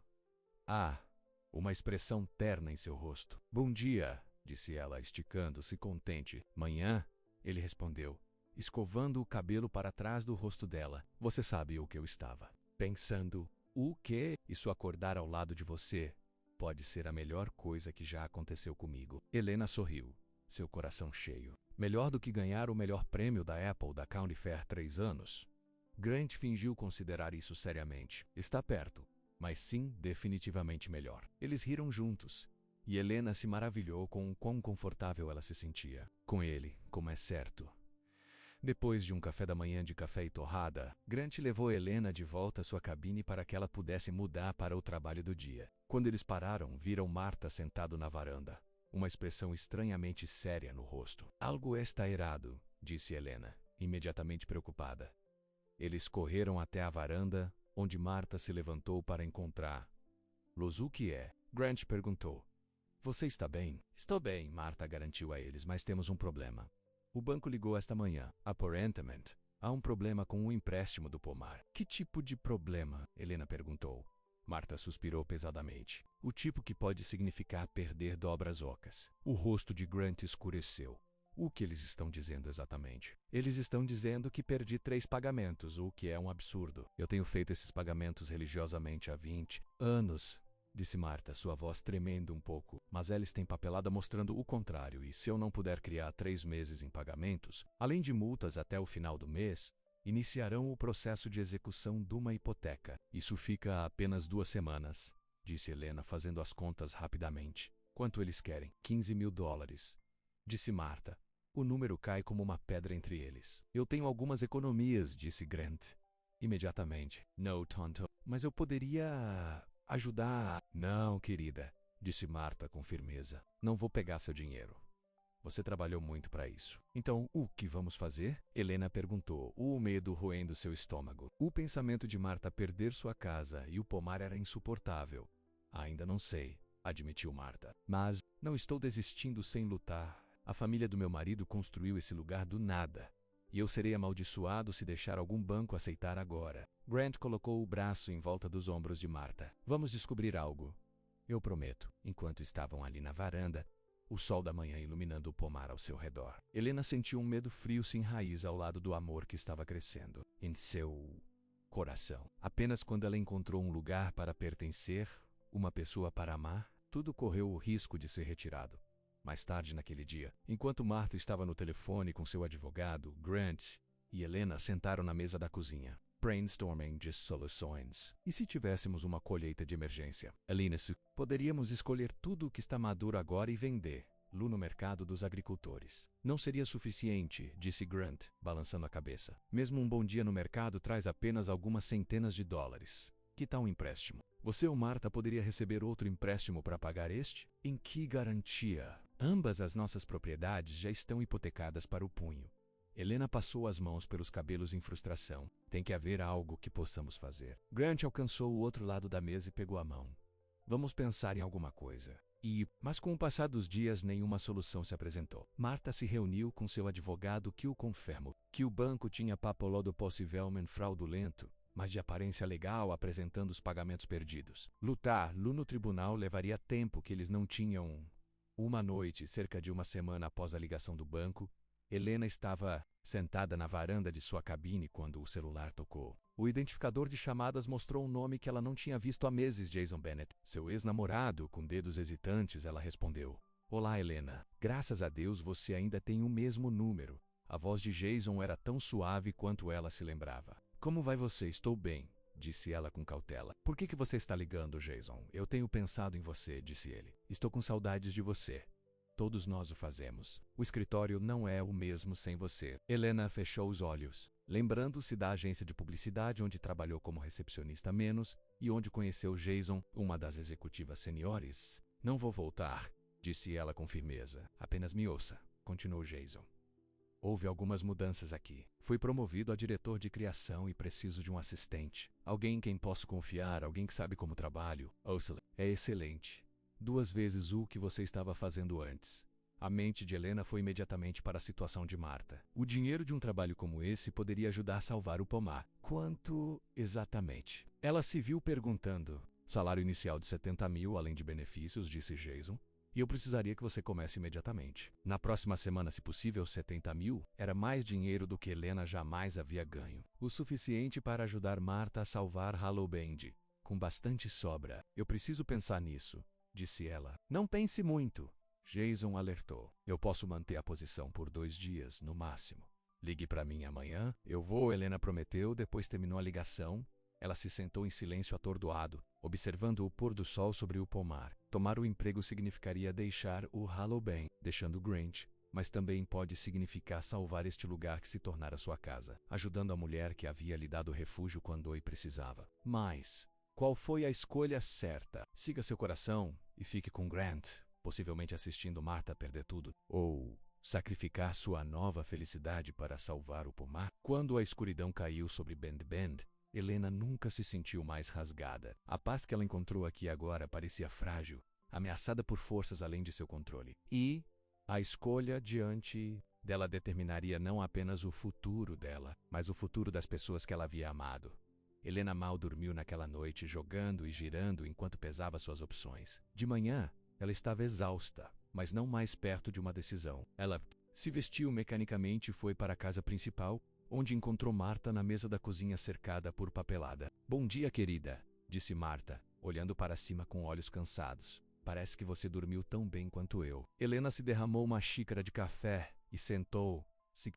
Speaker 1: uma expressão terna em seu rosto. Bom dia, disse ela, esticando-se contente. Manhã? Ele respondeu, escovando o cabelo para trás do rosto dela. Você sabe o que eu estava pensando. O quê? Isso acordar ao lado de você pode ser a melhor coisa que já aconteceu comigo. Helena sorriu, seu coração cheio. Melhor do que ganhar o melhor prêmio da Apple da County Fair 3 anos. Grant fingiu considerar isso seriamente. Está perto, mas sim, definitivamente melhor. Eles riram juntos, e Helena se maravilhou com o quão confortável ela se sentia. Com ele, como é certo. Depois de um café da manhã de café e torrada, Grant levou Helena de volta à sua cabine para que ela pudesse mudar para o trabalho do dia. Quando eles pararam, viram Marta sentado na varanda, uma expressão estranhamente séria no rosto. Algo está errado, disse Helena, imediatamente preocupada. Eles correram até a varanda, onde Marta se levantou para encontrá-los. O que é? Grant perguntou. Você está bem? Estou bem, Marta garantiu a eles, mas temos um problema. O banco ligou esta manhã. Aparentemente, há um problema com o empréstimo do pomar. Que tipo de problema? Helena perguntou. Marta suspirou pesadamente. O tipo que pode significar perder dobras ocas. O rosto de Grant escureceu. O que eles estão dizendo exatamente? Eles estão dizendo que perdi 3 pagamentos, o que é um absurdo. Eu tenho feito esses pagamentos religiosamente há 20 anos, disse Marta, sua voz tremendo um pouco. Mas eles têm papelada mostrando o contrário, e se eu não puder criar 3 meses em pagamentos, além de multas até o final do mês, iniciarão o processo de execução de uma hipoteca. Isso fica a apenas 2 semanas, disse Helena fazendo as contas rapidamente. Quanto eles querem? $15.000, disse Marta. O número cai como uma pedra entre eles. Eu tenho algumas economias, disse Grant. Imediatamente. Não, tonto. Mas eu poderia ajudar. Não, querida, disse Marta com firmeza. Não vou pegar seu dinheiro. Você trabalhou muito para isso. Então, o que vamos fazer? Helena perguntou, o medo roendo seu estômago. O pensamento de Marta perder sua casa e o pomar era insuportável. Ainda não sei, admitiu Marta. Mas não estou desistindo sem lutar. A família do meu marido construiu esse lugar do nada. E eu serei amaldiçoado se deixar algum banco aceitar agora. Grant colocou o braço em volta dos ombros de Marta. Vamos descobrir algo. Eu prometo. Enquanto estavam ali na varanda, o sol da manhã iluminando o pomar ao seu redor, Helena sentiu um medo frio se enraizar ao lado do amor que estava crescendo em seu coração. Apenas quando ela encontrou um lugar para pertencer, uma pessoa para amar, tudo correu o risco de ser retirado. Mais tarde naquele dia, enquanto Marta estava no telefone com seu advogado, Grant e Helena sentaram na mesa da cozinha, brainstorming de soluções. E se tivéssemos uma colheita de emergência? Helena, poderíamos escolher tudo o que está maduro agora e vender no mercado dos agricultores. Não seria suficiente, disse Grant, balançando a cabeça. Mesmo um bom dia no mercado traz apenas algumas centenas de dólares. Que tal um empréstimo? Você ou Marta poderia receber outro empréstimo para pagar este? Em que garantia? Ambas as nossas propriedades já estão hipotecadas para o punho. Helena passou as mãos pelos cabelos em frustração. Tem que haver algo que possamos fazer. Grant alcançou o outro lado da mesa e pegou a mão. Vamos pensar em alguma coisa. Mas com o passar dos dias, nenhuma solução se apresentou. Marta se reuniu com seu advogado que o confirmou que o banco tinha papelado possivelmente fraudulento, mas de aparência legal, apresentando os pagamentos perdidos. Lutar no tribunal levaria tempo que eles não tinham. Uma noite, cerca de uma semana após a ligação do banco, Helena estava sentada na varanda de sua cabine quando o celular tocou. O identificador de chamadas mostrou um nome que ela não tinha visto há meses, Jason Bennett. Seu ex-namorado, com dedos hesitantes, ela respondeu. Olá, Helena. Graças a Deus você ainda tem o mesmo número. A voz de Jason era tão suave quanto ela se lembrava. Como vai você? Estou bem, disse ela com cautela. Por que você está ligando, Jason? Eu tenho pensado em você, disse ele. Estou com saudades de você. Todos nós o fazemos. O escritório não é o mesmo sem você. Helena fechou os olhos, lembrando-se da agência de publicidade onde trabalhou como recepcionista menos e onde conheceu Jason, uma das executivas seniores. Não vou voltar, disse ela com firmeza. Apenas me ouça, continuou Jason. Houve algumas mudanças aqui. Fui promovido a diretor de criação e preciso de um assistente. Alguém em quem posso confiar, alguém que sabe como trabalho. Ouça, é excelente. 2 vezes o que você estava fazendo antes. A mente de Helena foi imediatamente para a situação de Marta. O dinheiro de um trabalho como esse poderia ajudar a salvar o pomar. Quanto exatamente? Ela se viu perguntando. Salário inicial de 70 mil, além de benefícios, disse Jason. E eu precisaria que você comece imediatamente. Na próxima semana, se possível, 70 mil era mais dinheiro do que Helena jamais havia ganho. O suficiente para ajudar Marta a salvar Hollow Bend. Com bastante sobra. Eu preciso pensar nisso, disse ela. Não pense muito, Jason alertou. Eu posso manter a posição por 2 dias, no máximo. Ligue para mim amanhã. Eu vou, Helena prometeu, depois terminou a ligação. Ela se sentou em silêncio atordoado, observando o pôr do sol sobre o pomar. Tomar o emprego significaria deixar o Hollow Bend, deixando Grant, mas também pode significar salvar este lugar que se tornara sua casa, ajudando a mulher que havia lhe dado refúgio quando o precisava. Mas qual foi a escolha certa? Siga seu coração e fique com Grant, possivelmente assistindo Marta perder tudo, ou sacrificar sua nova felicidade para salvar o pomar? Quando a escuridão caiu sobre Bend Bend, Helena nunca se sentiu mais rasgada. A paz que ela encontrou aqui agora parecia frágil, ameaçada por forças além de seu controle. E a escolha diante dela determinaria não apenas o futuro dela, mas o futuro das pessoas que ela havia amado. Helena mal dormiu naquela noite, jogando e girando enquanto pesava suas opções. De manhã, ela estava exausta, mas não mais perto de uma decisão. Ela se vestiu mecanicamente e foi para a casa principal, onde encontrou Marta na mesa da cozinha cercada por papelada. Bom dia, querida, disse Marta, olhando para cima com olhos cansados. Parece que você dormiu tão bem quanto eu. Helena se derramou uma xícara de café e sentou,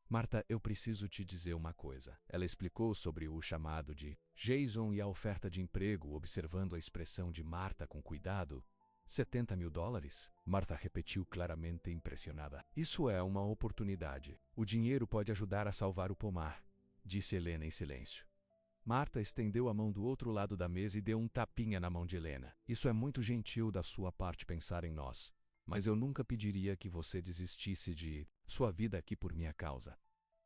Speaker 1: Marta, eu preciso te dizer uma coisa. Ela explicou sobre o chamado de Jason e a oferta de emprego, observando a expressão de Marta com cuidado. $70 mil? Marta repetiu claramente impressionada. Isso é uma oportunidade. O dinheiro pode ajudar a salvar o pomar, disse Helena em silêncio. Marta estendeu a mão do outro lado da mesa e deu um tapinha na mão de Helena. Isso é muito gentil da sua parte pensar em nós. Mas eu nunca pediria que você desistisse de sua vida aqui por minha causa.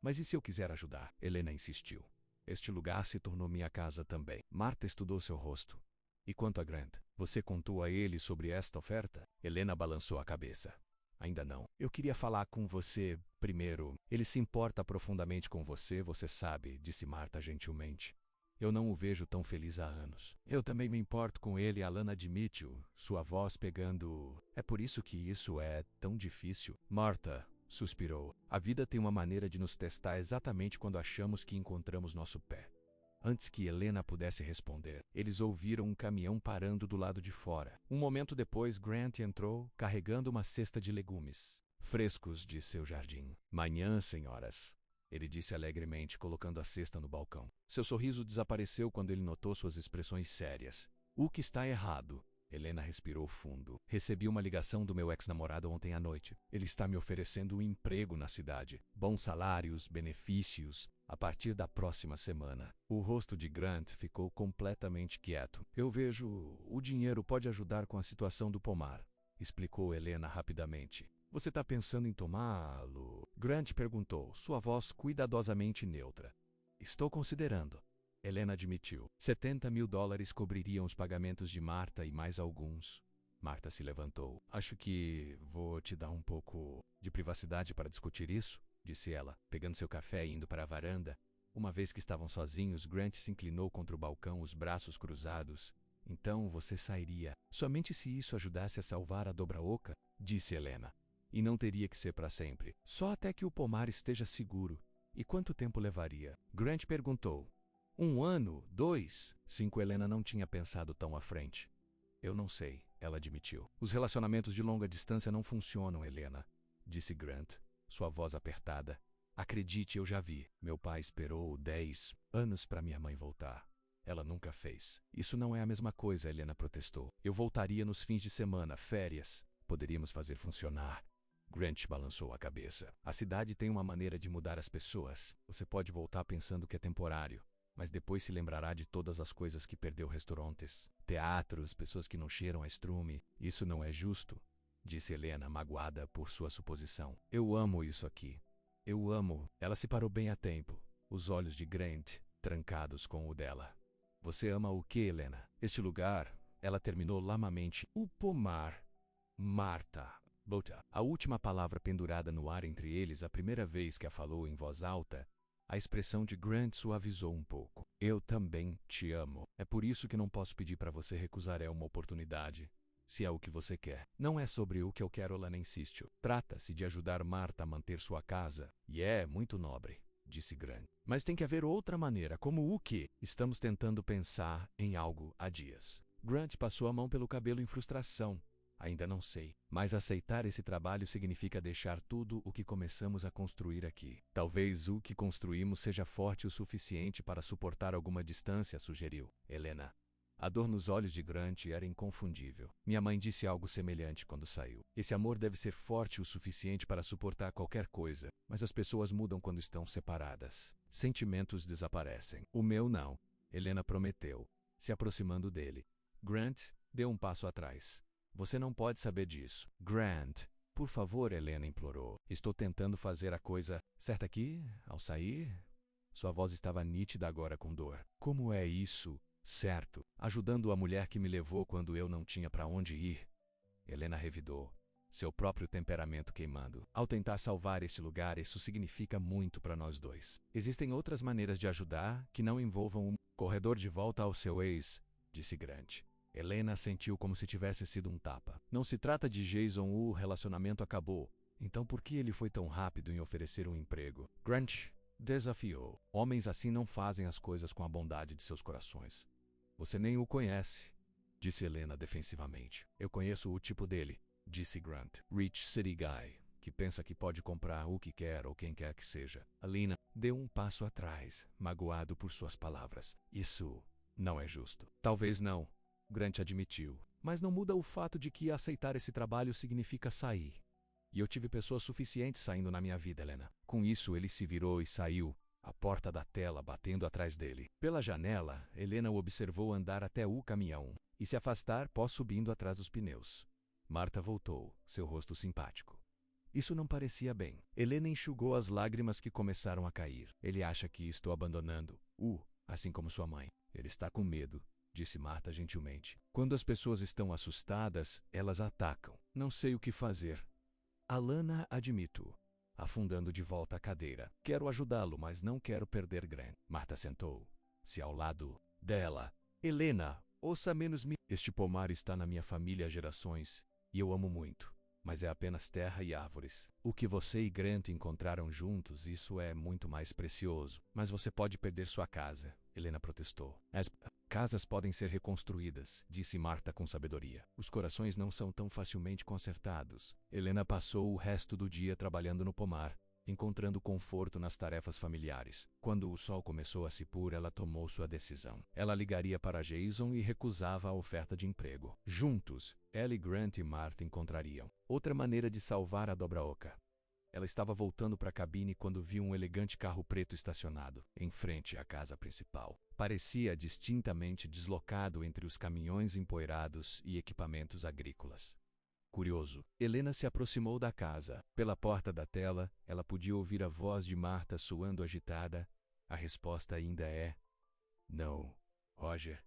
Speaker 1: Mas e se eu quiser ajudar? Helena insistiu. Este lugar se tornou minha casa também. Marta estudou seu rosto. E quanto a Grant, você contou a ele sobre esta oferta? Helena balançou a cabeça. Ainda não. Eu queria falar com você primeiro. Ele se importa profundamente com você, você sabe, disse Marta gentilmente. Eu não o vejo tão feliz há anos. Eu também me importo com ele, Alana admitiu, sua voz pegando. É por isso que isso é tão difícil. Marta suspirou. A vida tem uma maneira de nos testar exatamente quando achamos que encontramos nosso pé. Antes que Helena pudesse responder, eles ouviram um caminhão parando do lado de fora. Um momento depois, Grant entrou, carregando uma cesta de legumes frescos de seu jardim. Manhã, senhoras, ele disse alegremente, colocando a cesta no balcão. Seu sorriso desapareceu quando ele notou suas expressões sérias. O que está errado? Helena respirou fundo. Recebi uma ligação do meu ex-namorado ontem à noite. Ele está me oferecendo um emprego na cidade. Bons salários, benefícios. A partir da próxima semana. O rosto de Grant ficou completamente quieto. Eu vejo, o dinheiro pode ajudar com a situação do pomar, explicou Helena rapidamente. Você está pensando em tomá-lo? Grant perguntou, sua voz cuidadosamente neutra. Estou considerando. Helena admitiu. $70 mil cobririam os pagamentos de Marta e mais alguns. Marta se levantou. Acho que vou te dar um pouco de privacidade para discutir isso, disse ela, pegando seu café e indo para a varanda. Uma vez que estavam sozinhos, Grant se inclinou contra o balcão, os braços cruzados. Então você sairia. Somente se isso ajudasse a salvar a Dobra Oca, disse Helena. E não teria que ser para sempre. Só até que o pomar esteja seguro. E quanto tempo levaria? Grant perguntou. 1 ano? 2? 5? Helena não tinha pensado tão à frente. Eu não sei, ela admitiu. Os relacionamentos de longa distância não funcionam, Helena, disse Grant, sua voz apertada. Acredite, eu já vi. Meu pai esperou 10 anos para minha mãe voltar. Ela nunca fez. Isso não é a mesma coisa, Helena protestou. Eu voltaria nos fins de semana, férias. Poderíamos fazer funcionar. Grant balançou a cabeça. A cidade tem uma maneira de mudar as pessoas. Você pode voltar pensando que é temporário, mas depois se lembrará de todas as coisas que perdeu: restaurantes, teatros, pessoas que não cheiram a estrume. Isso não é justo, disse Helena, magoada por sua suposição. Eu amo isso aqui. Eu amo. Ela se parou bem a tempo, os olhos de Grant trancados com o dela. Você ama o que, Helena? Este lugar, ela terminou lamamente. O pomar. Marta. Bota. A última palavra pendurada no ar entre eles, a primeira vez que a falou em voz alta. A expressão de Grant suavizou um pouco. Eu também te amo. É por isso que não posso pedir para você recusar uma oportunidade. Se é o que você quer. Não é sobre o que eu quero, Lana insiste. Trata-se de ajudar Marta a manter sua casa. E é muito nobre, disse Grant. Mas tem que haver outra maneira. Como o quê? Estamos tentando pensar em algo há dias. Grant passou a mão pelo cabelo em frustração. Ainda não sei, mas aceitar esse trabalho significa deixar tudo o que começamos a construir aqui. Talvez o que construímos seja forte o suficiente para suportar alguma distância, sugeriu Helena. A dor nos olhos de Grant era inconfundível. Minha mãe disse algo semelhante quando saiu. Esse amor deve ser forte o suficiente para suportar qualquer coisa, mas as pessoas mudam quando estão separadas. Sentimentos desaparecem. O meu não, Helena prometeu, se aproximando dele. Grant deu um passo atrás. Você não pode saber disso. Grant, por favor, Helena implorou. Estou tentando fazer a coisa certa aqui, ao sair. Sua voz estava nítida agora com dor. Como é isso? Certo. Ajudando a mulher que me levou quando eu não tinha para onde ir. Helena revidou, seu próprio temperamento queimando. Ao tentar salvar esse lugar, isso significa muito para nós dois. Existem outras maneiras de ajudar que não envolvam um corredor de volta ao seu ex, disse Grant. Helena sentiu como se tivesse sido um tapa. Não se trata de Jason, o relacionamento acabou. Então por que ele foi tão rápido em oferecer um emprego? Grant desafiou. Homens assim não fazem as coisas com a bondade de seus corações. Você nem o conhece, disse Helena defensivamente. Eu conheço o tipo dele, disse Grant. Rich City Guy, que pensa que pode comprar o que quer ou quem quer que seja. Alina deu um passo atrás, magoado por suas palavras. Isso não é justo. Talvez não, Grant admitiu. Mas não muda o fato de que aceitar esse trabalho significa sair. E eu tive pessoas suficientes saindo na minha vida, Helena. Com isso, ele se virou e saiu, a porta da tela batendo atrás dele. Pela janela, Helena o observou andar até o caminhão e se afastar pós subindo atrás dos pneus. Marta voltou, seu rosto simpático. Isso não parecia bem. Helena enxugou as lágrimas que começaram a cair. Ele acha que estou abandonando-o, assim como sua mãe. Ele está com medo, disse Marta gentilmente. Quando as pessoas estão assustadas, elas atacam. Não sei o que fazer. Alana, admito, afundando de volta a cadeira. Quero ajudá-lo, mas não quero perder Grant. Marta sentou-se ao lado dela. Helena, ouça menos me. Este pomar está na minha família há gerações, e eu amo muito. Mas é apenas terra e árvores. O que você e Grant encontraram juntos, isso é muito mais precioso. Mas você pode perder sua casa, Helena protestou. As casas podem ser reconstruídas, disse Marta com sabedoria. Os corações não são tão facilmente consertados. Helena passou o resto do dia trabalhando no pomar, encontrando conforto nas tarefas familiares. Quando o sol começou a se pôr, ela tomou sua decisão. Ela ligaria para Jason e recusava a oferta de emprego. Juntos, ela e Grant e Marta encontrariam outra maneira de salvar a Dobra Oca. Ela estava voltando para a cabine quando viu um elegante carro preto estacionado, em frente à casa principal. Parecia distintamente deslocado entre os caminhões empoeirados e equipamentos agrícolas. Curioso, Helena se aproximou da casa. Pela porta da tela, ela podia ouvir a voz de Marta soando agitada. A resposta ainda é: não, Roger.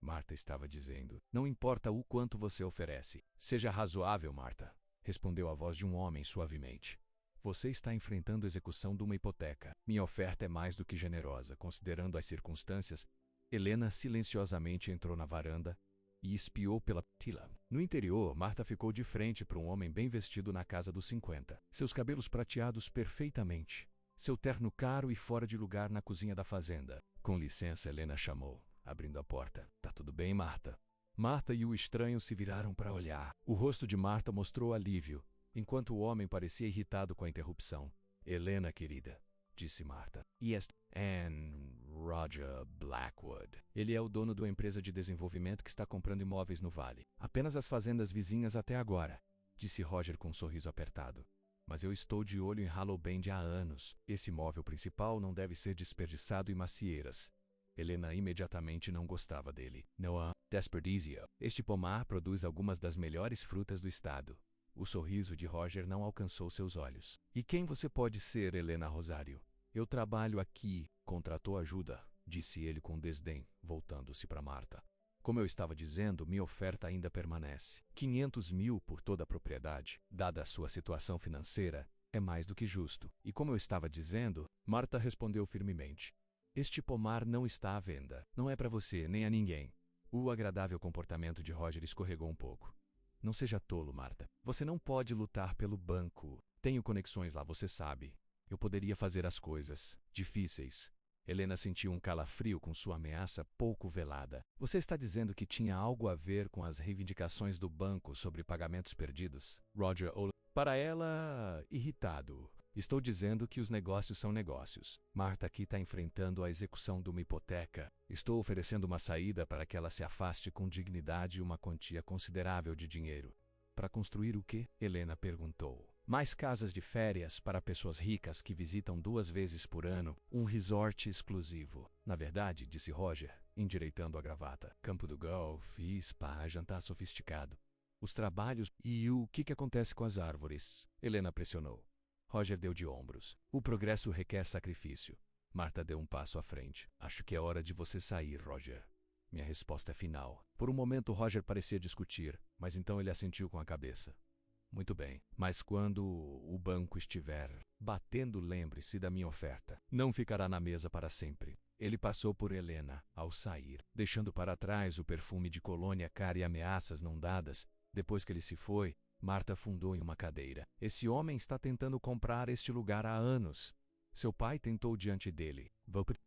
Speaker 1: Marta estava dizendo. Não importa o quanto você oferece. Seja razoável, Marta, respondeu a voz de um homem suavemente. Você está enfrentando a execução de uma hipoteca. Minha oferta é mais do que generosa, considerando as circunstâncias. Helena silenciosamente entrou na varanda e espiou pela tila. No interior, Marta ficou de frente para um homem bem vestido na casa dos 50. Seus cabelos prateados perfeitamente. Seu terno caro e fora de lugar na cozinha da fazenda. Com licença, Helena chamou, abrindo a porta. Tá tudo bem, Marta? Marta e o estranho se viraram para olhar. O rosto de Marta mostrou alívio, enquanto o homem parecia irritado com a interrupção. Helena, querida, disse Marta. Yes, and Roger Blackwood. Ele é o dono de uma empresa de desenvolvimento que está comprando imóveis no Vale. Apenas as fazendas vizinhas até agora, disse Roger com um sorriso apertado. Mas eu estou de olho em Hollow Bend há anos. Esse imóvel principal não deve ser desperdiçado em macieiras. Helena imediatamente não gostava dele. Não há desperdício. Este pomar produz algumas das melhores frutas do estado. O sorriso de Roger não alcançou seus olhos. E quem você pode ser, Helena Rosário? Eu trabalho aqui. Contratou ajuda, disse ele com desdém, voltando-se para Marta. Como eu estava dizendo, minha oferta ainda permanece. 500 mil por toda a propriedade. Dada a sua situação financeira, é mais do que justo. E como eu estava dizendo, Marta respondeu firmemente. Este pomar não está à venda. Não é para você, nem a ninguém. O agradável comportamento de Roger escorregou um pouco. Não seja tolo, Marta. Você não pode lutar pelo banco. Tenho conexões lá, você sabe. Eu poderia fazer as coisas difíceis. Helena sentiu um calafrio com sua ameaça pouco velada. Você está dizendo que tinha algo a ver com as reivindicações do banco sobre pagamentos perdidos? Roger olhou para ela, irritado. Estou dizendo que os negócios são negócios. Marta aqui está enfrentando a execução de uma hipoteca. Estou oferecendo uma saída para que ela se afaste com dignidade e uma quantia considerável de dinheiro. Para construir o quê? Helena perguntou. Mais casas de férias para pessoas ricas que visitam 2 vezes por ano, um resort exclusivo. Na verdade, disse Roger, endireitando a gravata. Campo do golfe, spa, jantar sofisticado. Os trabalhos e o que acontece com as árvores? Helena pressionou. Roger deu de ombros. O progresso requer sacrifício. Marta deu um passo à frente. Acho que é hora de você sair, Roger. Minha resposta é final. Por um momento, Roger parecia discutir, mas então ele assentiu com a cabeça. Muito bem, mas quando o banco estiver batendo, lembre-se da minha oferta. Não ficará na mesa para sempre. Ele passou por Helena ao sair, deixando para trás o perfume de colônia cara e ameaças não dadas. Depois que ele se foi, Marta afundou em uma cadeira. Esse homem está tentando comprar este lugar há anos. Seu pai tentou diante dele.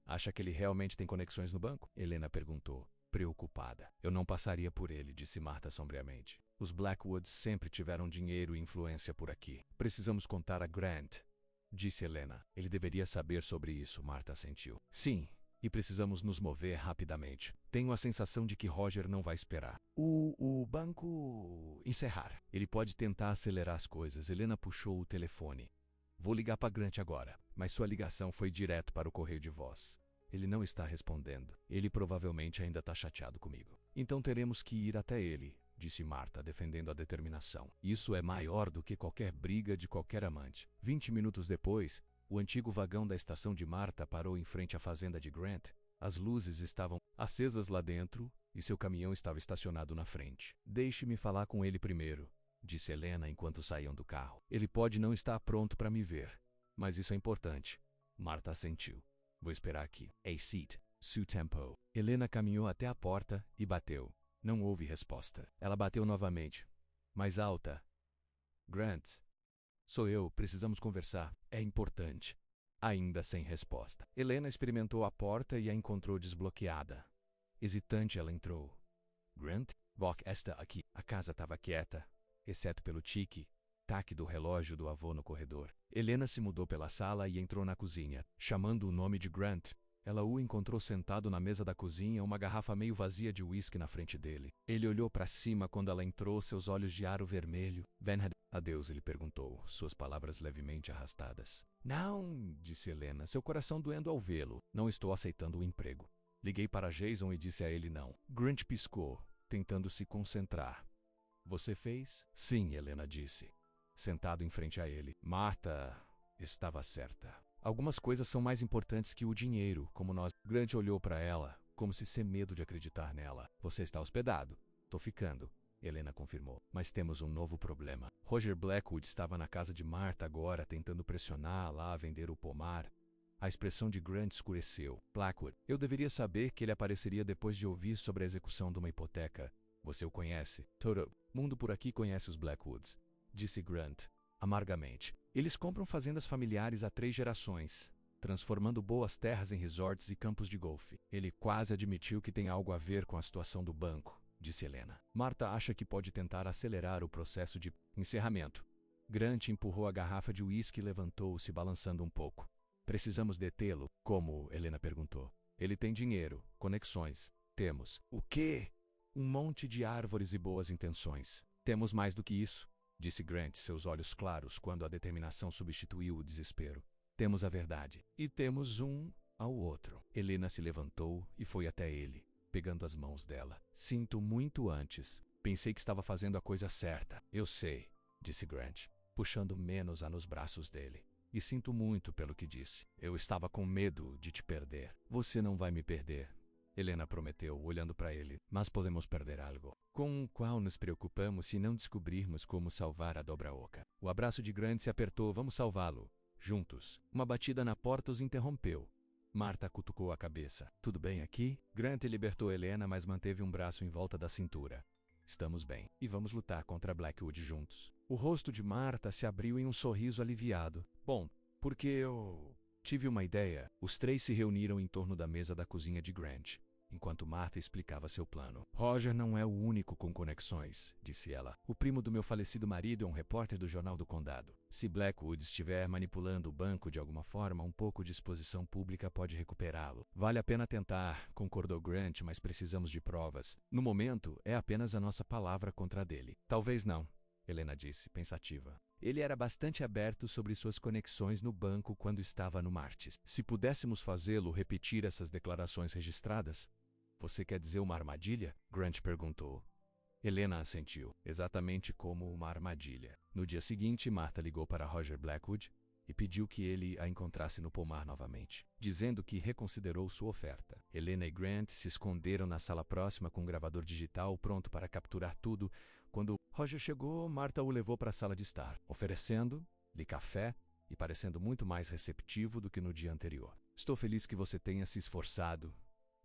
Speaker 1: Acha que ele realmente tem conexões no banco? Helena perguntou, preocupada. Eu não passaria por ele, disse Marta sombriamente. Os Blackwoods sempre tiveram dinheiro e influência por aqui. Precisamos contar a Grant, disse Helena. Ele deveria saber sobre isso, Martha assentiu. Sim, e precisamos nos mover rapidamente. Tenho a sensação de que Roger não vai esperar o banco encerrar. Ele pode tentar acelerar as coisas. Helena puxou o telefone. Vou ligar para Grant agora. Mas sua ligação foi direto para o correio de voz. Ele não está respondendo. Ele provavelmente ainda está chateado comigo. Então teremos que ir até ele, disse Martha, defendendo a determinação. Isso é maior do que qualquer briga de qualquer amante. 20 minutos depois, o antigo vagão da estação de Martha parou em frente à fazenda de Grant. As luzes estavam acesas lá dentro e seu caminhão estava estacionado na frente. Deixe-me falar com ele primeiro, disse Helena enquanto saíam do carro. Ele pode não estar pronto para me ver, mas isso é importante. Martha assentiu. Vou esperar aqui. A seat. Seu tempo. Helena caminhou até a porta e bateu. Não houve resposta. Ela bateu novamente. Mais alta. Grant. Sou eu. Precisamos conversar. É importante. Ainda sem resposta. Helena experimentou a porta e a encontrou desbloqueada. Hesitante, ela entrou. Grant? Bock está aqui. A casa estava quieta, exceto pelo tique-tac do relógio do avô no corredor. Helena se mudou pela sala e entrou na cozinha. Chamando o nome de Grant, ela o encontrou sentado na mesa da cozinha, uma garrafa meio vazia de uísque na frente dele. Ele olhou para cima quando ela entrou, seus olhos de aro vermelho. Adeus, ele perguntou, suas palavras levemente arrastadas. Não, disse Helena, seu coração doendo ao vê-lo. Não estou aceitando o emprego. Liguei para Jason e disse a ele não. Grant piscou, tentando se concentrar. Você fez? Sim, Helena disse, sentado em frente a ele. Martha estava certa. Algumas coisas são mais importantes que o dinheiro, como nós. Grant olhou para ela, como se sem medo de acreditar nela. Você está hospedado? Tô ficando, Helena confirmou. Mas temos um novo problema. Roger Blackwood estava na casa de Martha agora, tentando pressioná-la a vender o pomar. A expressão de Grant escureceu. Blackwood. Eu deveria saber que ele apareceria depois de ouvir sobre a execução de uma hipoteca. Você o conhece? Todo mundo por aqui conhece os Blackwoods, disse Grant, amargamente. Eles compram fazendas familiares há 3 gerações, transformando boas terras em resorts e campos de golfe. Ele quase admitiu que tem algo a ver com a situação do banco, disse Helena. Martha acha que pode tentar acelerar o processo de encerramento. Grant empurrou a garrafa de uísque e levantou-se, balançando um pouco. Precisamos detê-lo? Como? Helena perguntou. Ele tem dinheiro, conexões. Temos. O quê? Um monte de árvores e boas intenções. Temos mais do que isso, disse Grant, seus olhos claros quando a determinação substituiu o desespero. Temos a verdade. E temos um ao outro. Helena se levantou e foi até ele, pegando as mãos dela. Sinto muito antes. Pensei que estava fazendo a coisa certa. Eu sei, disse Grant, puxando menos-a nos braços dele. E sinto muito pelo que disse. Eu estava com medo de te perder. Você não vai me perder, Helena prometeu, olhando para ele. Mas podemos perder algo, com o qual nos preocupamos se não descobrirmos como salvar a Dobra-Oca. O abraço de Grant se apertou. Vamos salvá-lo. Juntos. Uma batida na porta os interrompeu. Martha cutucou a cabeça. Tudo bem aqui? Grant libertou Helena, mas manteve um braço em volta da cintura. Estamos bem. E vamos lutar contra Blackwood juntos. O rosto de Martha se abriu em um sorriso aliviado. Bom, porque eu tive uma ideia. Os 3 se reuniram em torno da mesa da cozinha de Grant, enquanto Martha explicava seu plano. Roger não é o único com conexões, disse ela. O primo do meu falecido marido é um repórter do Jornal do Condado. Se Blackwood estiver manipulando o banco de alguma forma, um pouco de exposição pública pode recuperá-lo. Vale a pena tentar, concordou Grant, mas precisamos de provas. No momento, é apenas a nossa palavra contra a dele. Talvez não, Helena disse, pensativa. Ele era bastante aberto sobre suas conexões no banco quando estava no Martis. Se pudéssemos fazê-lo repetir essas declarações registradas? Você quer dizer uma armadilha? Grant perguntou. Helena assentiu. Exatamente como uma armadilha. No dia seguinte, Martha ligou para Roger Blackwood e pediu que ele a encontrasse no pomar novamente, dizendo que reconsiderou sua oferta. Helena e Grant se esconderam na sala próxima com um gravador digital pronto para capturar tudo. Quando Roger chegou, Martha o levou para a sala de estar, oferecendo-lhe café e parecendo muito mais receptivo do que no dia anterior. Estou feliz que você tenha se esforçado,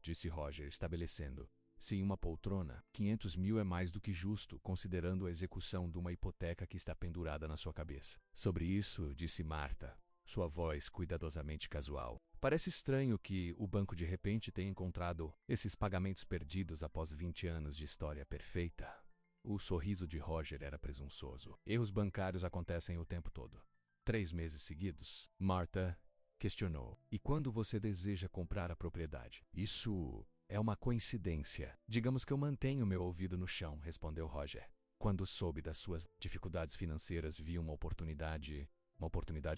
Speaker 1: disse Roger, estabelecendo-se em uma poltrona. 500 mil é mais do que justo, considerando a execução de uma hipoteca que está pendurada na sua cabeça. Sobre isso, disse Martha, sua voz cuidadosamente casual. Parece estranho que o banco de repente tenha encontrado esses pagamentos perdidos após 20 anos de história perfeita. O sorriso de Roger era presunçoso. Erros bancários acontecem o tempo todo. 3 meses seguidos? Martha questionou. E quando você deseja comprar a propriedade? Isso é uma coincidência. Digamos que eu mantenho meu ouvido no chão, respondeu Roger. Quando soube das suas dificuldades financeiras, vi uma oportunidade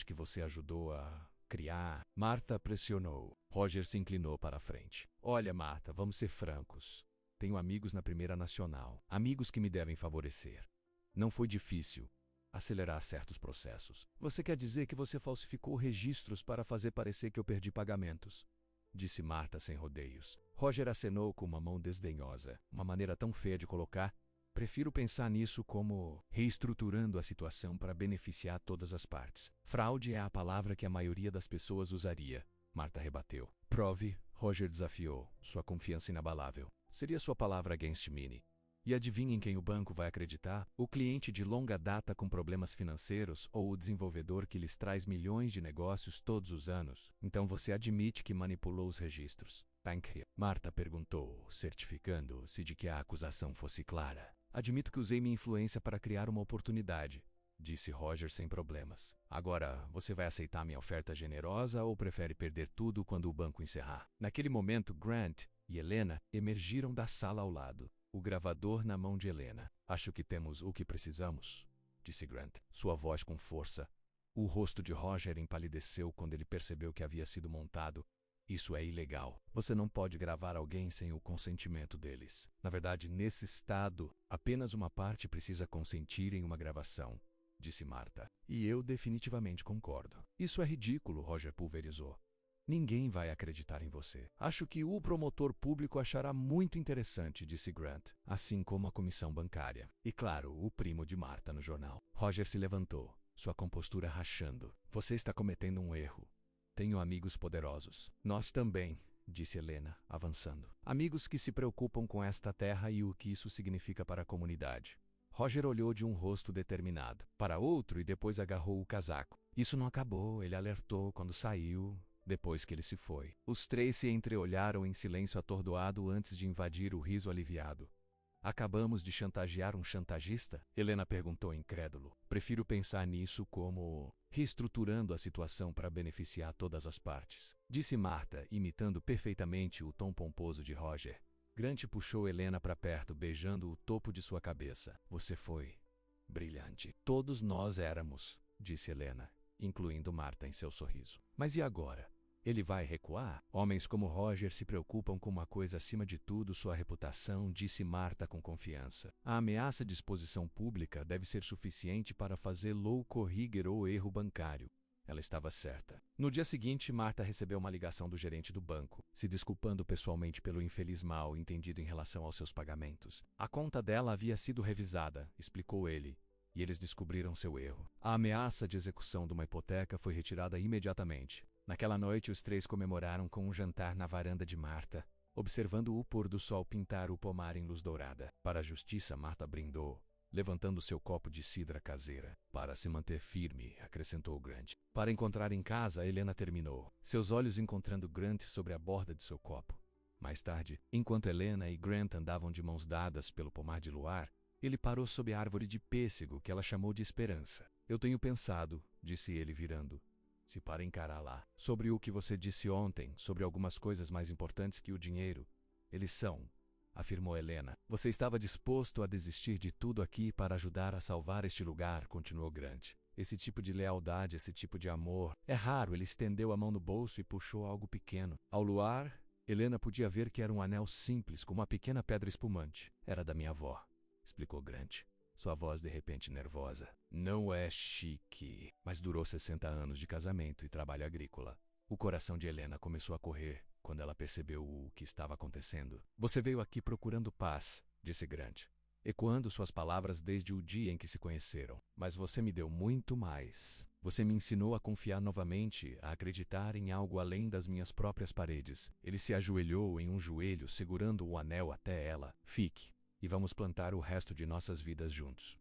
Speaker 1: que você ajudou a criar. Martha pressionou. Roger se inclinou para a frente. Olha, Martha, vamos ser francos. Tenho amigos na Primeira Nacional, amigos que me devem favorecer. Não foi difícil acelerar certos processos. Você quer dizer que você falsificou registros para fazer parecer que eu perdi pagamentos? Disse Martha sem rodeios. Roger acenou com uma mão desdenhosa. Uma maneira tão feia de colocar. Prefiro pensar nisso como reestruturando a situação para beneficiar todas as partes. Fraude é a palavra que a maioria das pessoas usaria. Martha rebateu. Prove, Roger desafiou, sua confiança inabalável. Seria sua palavra against me. E adivinha em quem o banco vai acreditar? O cliente de longa data com problemas financeiros ou o desenvolvedor que lhes traz milhões de negócios todos os anos? Então você admite que manipulou os registros. Bank. Martha perguntou, certificando-se de que a acusação fosse clara. Admito que usei minha influência para criar uma oportunidade, disse Roger sem problemas. Agora, você vai aceitar minha oferta generosa ou prefere perder tudo quando o banco encerrar? Naquele momento, Grant e Helena emergiram da sala ao lado. O gravador na mão de Helena. Acho que temos o que precisamos, disse Grant, sua voz com força. O rosto de Roger empalideceu quando ele percebeu que havia sido montado. Isso é ilegal. Você não pode gravar alguém sem o consentimento deles. Na verdade, nesse estado, apenas uma parte precisa consentir em uma gravação, disse Martha. E eu definitivamente concordo. Isso é ridículo, Roger pulverizou. Ninguém vai acreditar em você. Acho que o promotor público achará muito interessante, disse Grant, assim como a comissão bancária. E claro, o primo de Martha no jornal. Roger se levantou, sua compostura rachando. Você está cometendo um erro. Tenho amigos poderosos. Nós também, disse Helena, avançando. Amigos que se preocupam com esta terra e o que isso significa para a comunidade. Roger olhou de um rosto determinado para outro e depois agarrou o casaco. Isso não acabou, ele alertou quando saiu. Depois que ele se foi, os três se entreolharam em silêncio atordoado antes de invadir o riso aliviado. Acabamos de chantagear um chantagista? Helena perguntou incrédulo. Prefiro pensar nisso como reestruturando a situação para beneficiar todas as partes, disse Martha, imitando perfeitamente o tom pomposo de Roger. Grant puxou Helena para perto, beijando o topo de sua cabeça. Você foi brilhante. Todos nós éramos, disse Helena, incluindo Martha em seu sorriso. Mas e agora? Ele vai recuar? Homens como Roger se preocupam com uma coisa acima de tudo, sua reputação, disse Martha com confiança. A ameaça de exposição pública deve ser suficiente para fazê-lo corrigir o erro bancário. Ela estava certa. No dia seguinte, Martha recebeu uma ligação do gerente do banco, se desculpando pessoalmente pelo infeliz mal entendido em relação aos seus pagamentos. A conta dela havia sido revisada, explicou ele. E eles descobriram seu erro. A ameaça de execução de uma hipoteca foi retirada imediatamente. Naquela noite, os três comemoraram com um jantar na varanda de Martha, observando o pôr do sol pintar o pomar em luz dourada. Para a justiça, Martha brindou, levantando seu copo de cidra caseira. Para se manter firme, acrescentou Grant. Para encontrar em casa, Helena terminou, seus olhos encontrando Grant sobre a borda de seu copo. Mais tarde, enquanto Helena e Grant andavam de mãos dadas pelo pomar de luar, ele parou sob a árvore de pêssego que ela chamou de esperança. Eu tenho pensado, disse ele virando, se para encarar lá, sobre o que você disse ontem, sobre algumas coisas mais importantes que o dinheiro. Eles são, afirmou Helena. Você estava disposto a desistir de tudo aqui para ajudar a salvar este lugar, continuou Grant. Esse tipo de lealdade, esse tipo de amor. É raro. Ele estendeu a mão no bolso e puxou algo pequeno. Ao luar, Helena podia ver que era um anel simples com uma pequena pedra espumante. Era da minha avó, explicou Grant, sua voz de repente nervosa. Não é chique, mas durou 60 anos de casamento e trabalho agrícola. O coração de Helena começou a correr quando ela percebeu o que estava acontecendo. Você veio aqui procurando paz, disse Grant, ecoando suas palavras desde o dia em que se conheceram. Mas você me deu muito mais. Você me ensinou a confiar novamente, a acreditar em algo além das minhas próprias paredes. Ele se ajoelhou em um joelho, segurando o anel até ela. Fique. E vamos plantar o resto de nossas vidas juntos.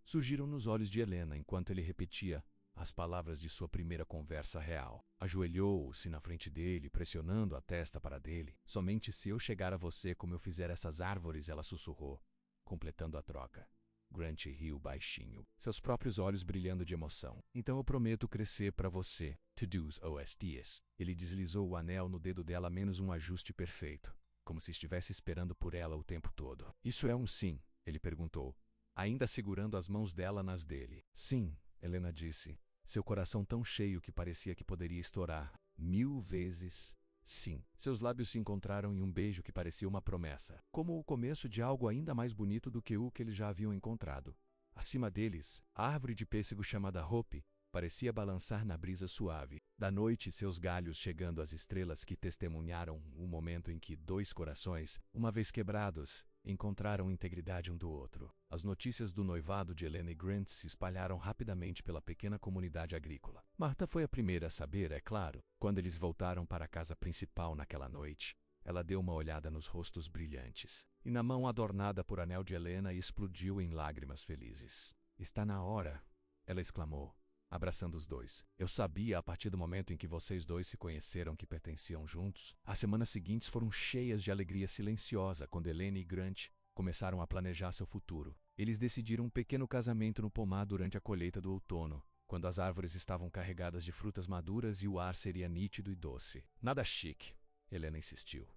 Speaker 1: Surgiram nos olhos de Helena enquanto ele repetia as palavras de sua primeira conversa real. Ajoelhou-se na frente dele, pressionando a testa para dele. Somente se eu chegar a você como eu fizer essas árvores, ela sussurrou. completando a troca. Grant riu baixinho, seus próprios olhos brilhando de emoção. Então eu prometo crescer para você. To-dos OSTs. Ele deslizou o anel no dedo dela menos um ajuste perfeito, como se estivesse esperando por ela o tempo todo. Isso é um sim? Ele perguntou, ainda segurando as mãos dela nas dele. Sim, Helena disse, seu coração tão cheio que parecia que poderia estourar. 1000 vezes sim. Seus lábios se encontraram em um beijo que parecia uma promessa, como o começo de algo ainda mais bonito do que o que eles já haviam encontrado. Acima deles, a árvore de pêssego chamada Hope parecia balançar na brisa suave da noite, seus galhos chegando às estrelas que testemunharam o momento em que dois corações, uma vez quebrados, encontraram integridade um do outro. As notícias do noivado de Helena e Grant se espalharam rapidamente pela pequena comunidade agrícola. Martha foi a primeira a saber, é claro. Quando eles voltaram para a casa principal naquela noite, ela deu uma olhada nos rostos brilhantes e na mão adornada por anel de Helena e explodiu em lágrimas felizes. Está na hora, ela exclamou, abraçando os dois. Eu sabia a partir do momento em que vocês dois se conheceram que pertenciam juntos. As semanas seguintes foram cheias de alegria silenciosa quando Helena e Grant começaram a planejar seu futuro. Eles decidiram um pequeno casamento no pomar durante a colheita do outono, quando as árvores estavam carregadas de frutas maduras e o ar seria nítido e doce. Nada chique, Helena insistiu.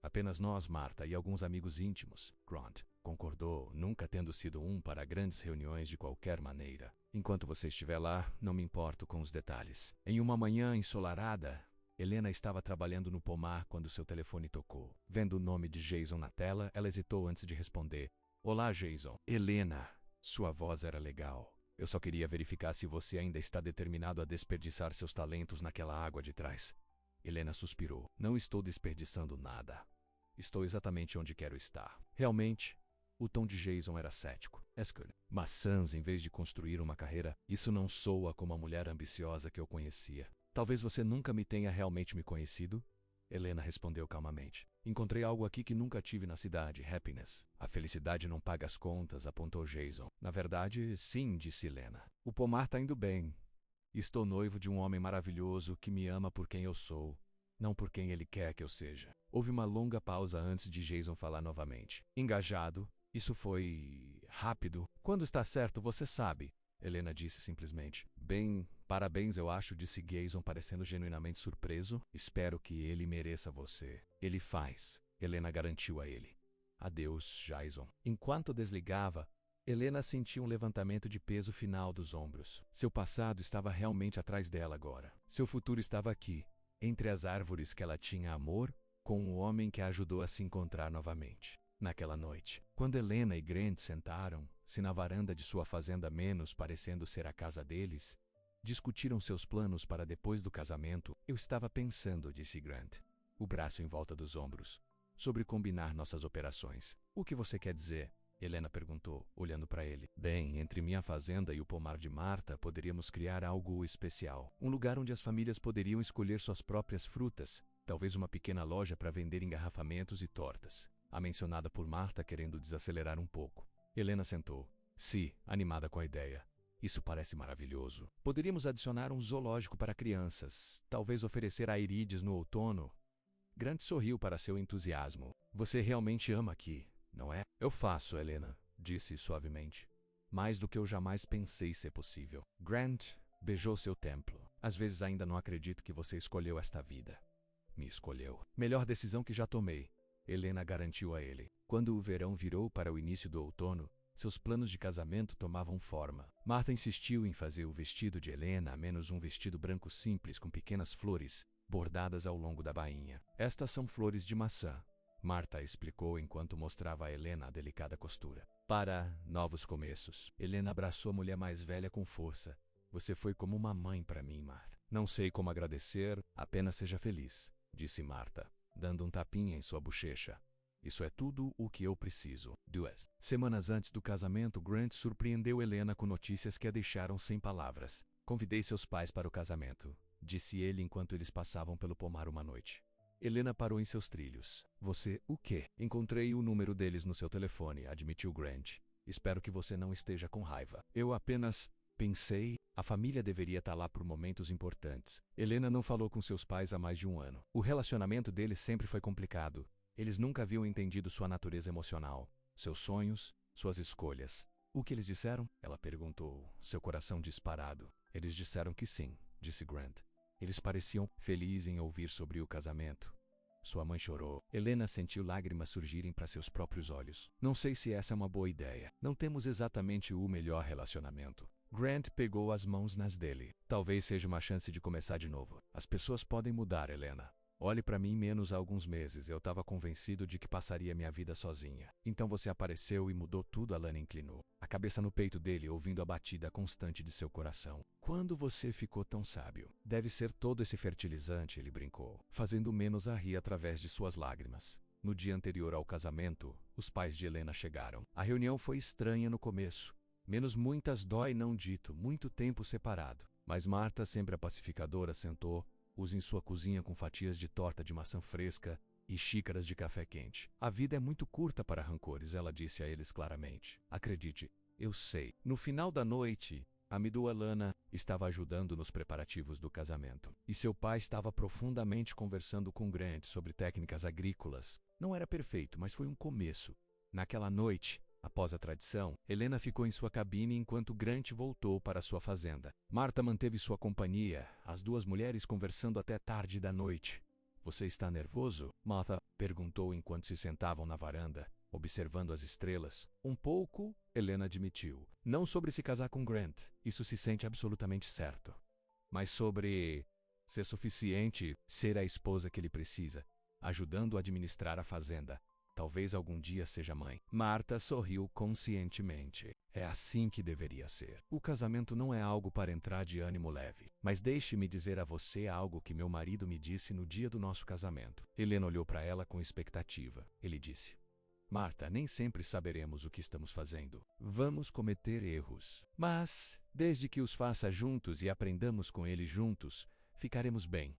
Speaker 1: Apenas nós, Martha, e alguns amigos íntimos. Grant concordou, nunca tendo sido um para grandes reuniões de qualquer maneira. Enquanto você estiver lá, não me importo com os detalhes. Em uma manhã ensolarada, Helena estava trabalhando no pomar quando seu telefone tocou. Vendo o nome de Jason na tela, ela hesitou antes de responder. Olá, Jason. Helena. Sua voz era legal. Eu só queria verificar se você ainda está determinado a desperdiçar seus talentos naquela água de trás. Helena suspirou. Não estou desperdiçando nada. Estou exatamente onde quero estar. Realmente, o tom de Jason era cético. Escolhe maçãs em vez de construir uma carreira. Isso não soa como a mulher ambiciosa que eu conhecia. Talvez você nunca me tenha realmente me conhecido? Helena respondeu calmamente. Encontrei algo aqui que nunca tive na cidade, happiness. A felicidade não paga as contas, apontou Jason. Na verdade, sim, disse Helena. O pomar tá indo bem. Estou noivo de um homem maravilhoso que me ama por quem eu sou, não por quem ele quer que eu seja. Houve uma longa pausa antes de Jason falar novamente. Engajado. Isso foi rápido. Quando está certo, você sabe, Helena disse simplesmente. Bem, parabéns, eu acho, disse Jason parecendo genuinamente surpreso. Espero que ele mereça você. Ele faz, Helena garantiu a ele. Adeus, Jason. Enquanto desligava, Helena sentiu um levantamento de peso final dos ombros. Seu passado estava realmente atrás dela agora. Seu futuro estava aqui, entre as árvores que ela tinha amor, com um homem que a ajudou a se encontrar novamente. Naquela noite, quando Helena e Grant sentaram-se na varanda de sua fazenda menos parecendo ser a casa deles, discutiram seus planos para depois do casamento. Eu estava pensando, disse Grant, o braço em volta dos ombros, sobre combinar nossas operações. O que você quer dizer? Helena perguntou, olhando para ele. Bem, entre minha fazenda e o pomar de Martha, poderíamos criar algo especial. Um lugar onde as famílias poderiam escolher suas próprias frutas, talvez uma pequena loja para vender engarrafamentos e tortas. A mencionada por Martha querendo desacelerar um pouco. Helena sentou. Sim, animada com a ideia. Isso parece maravilhoso. Poderíamos adicionar um zoológico para crianças, talvez oferecer airides no outono. Grant sorriu para seu entusiasmo. Você realmente ama aqui, não é? Eu faço, Helena, disse suavemente. Mais do que eu jamais pensei ser possível. Grant beijou seu templo. Às vezes ainda não acredito que você escolheu esta vida. Me escolheu. Melhor decisão que já tomei, Helena garantiu a ele. Quando o verão virou para o início do outono, seus planos de casamento tomavam forma. Martha insistiu em fazer o vestido de Helena a menos um vestido branco simples com pequenas flores, bordadas ao longo da bainha. Estas são flores de maçã, Martha explicou enquanto mostrava a Helena a delicada costura. Para novos começos. Helena abraçou a mulher mais velha com força. Você foi como uma mãe para mim, Martha. Não sei como agradecer, apenas seja feliz, disse Martha, dando um tapinha em sua bochecha. Isso é tudo o que eu preciso. 2 semanas antes do casamento, Grant surpreendeu Helena com notícias que a deixaram sem palavras. Convidei seus pais para o casamento, disse ele enquanto eles passavam pelo pomar uma noite. Helena parou em seus trilhos. Você, o quê? Encontrei o número deles no seu telefone, admitiu Grant. Espero que você não esteja com raiva. Eu apenas pensei, a família deveria estar lá por momentos importantes. Helena não falou com seus pais há mais de um ano. O relacionamento deles sempre foi complicado. Eles nunca haviam entendido sua natureza emocional, seus sonhos Suas escolhas. O que eles disseram? Ela perguntou, seu coração disparado. Eles disseram que sim, disse Grant. Eles pareciam felizes em ouvir sobre o casamento. Sua mãe chorou. Helena sentiu lágrimas surgirem para seus próprios olhos. Não sei se essa é uma boa ideia. Não temos exatamente o melhor relacionamento. Grant pegou as mãos nas dele. Talvez seja uma chance de começar de novo. As pessoas podem mudar, Helena. Olhe para mim menos há alguns meses. Eu estava convencido de que passaria minha vida sozinha. Então você apareceu e mudou tudo. Alana inclinou, a cabeça no peito dele, ouvindo a batida constante de seu coração. Quando você ficou tão sábio? Deve ser todo esse fertilizante, ele brincou, fazendo menos a rir através de suas lágrimas. No dia anterior ao casamento, os pais de Helena chegaram. A reunião foi estranha no começo. Menos muitas dói não dito, muito tempo separado. Mas Marta, sempre a pacificadora, sentou-os em sua cozinha com fatias de torta de maçã fresca e xícaras de café quente. A vida é muito curta para rancores, ela disse a eles claramente. Acredite, eu sei. No final da noite, Amidu Alana estava ajudando nos preparativos do casamento. E seu pai estava profundamente conversando com Grant sobre técnicas agrícolas. Não era perfeito, mas foi um começo. Naquela noite, após a tradição, Helena ficou em sua cabine enquanto Grant voltou para sua fazenda. Marta manteve sua companhia, as duas mulheres conversando até tarde da noite. Você está nervoso? Martha perguntou enquanto se sentavam na varanda, observando as estrelas. Um pouco, Helena admitiu. Não sobre se casar com Grant, isso se sente absolutamente certo. Mas sobre ser suficiente, ser a esposa que ele precisa, ajudando a administrar a fazenda. Talvez algum dia seja mãe. Marta sorriu conscientemente. É assim que deveria ser. O casamento não é algo para entrar de ânimo leve. Mas deixe-me dizer a você algo que meu marido me disse no dia do nosso casamento. Helena olhou para ela com expectativa. Ele disse: Marta, nem sempre saberemos o que estamos fazendo. Vamos cometer erros. Mas, desde que os faça juntos e aprendamos com eles juntos, ficaremos bem.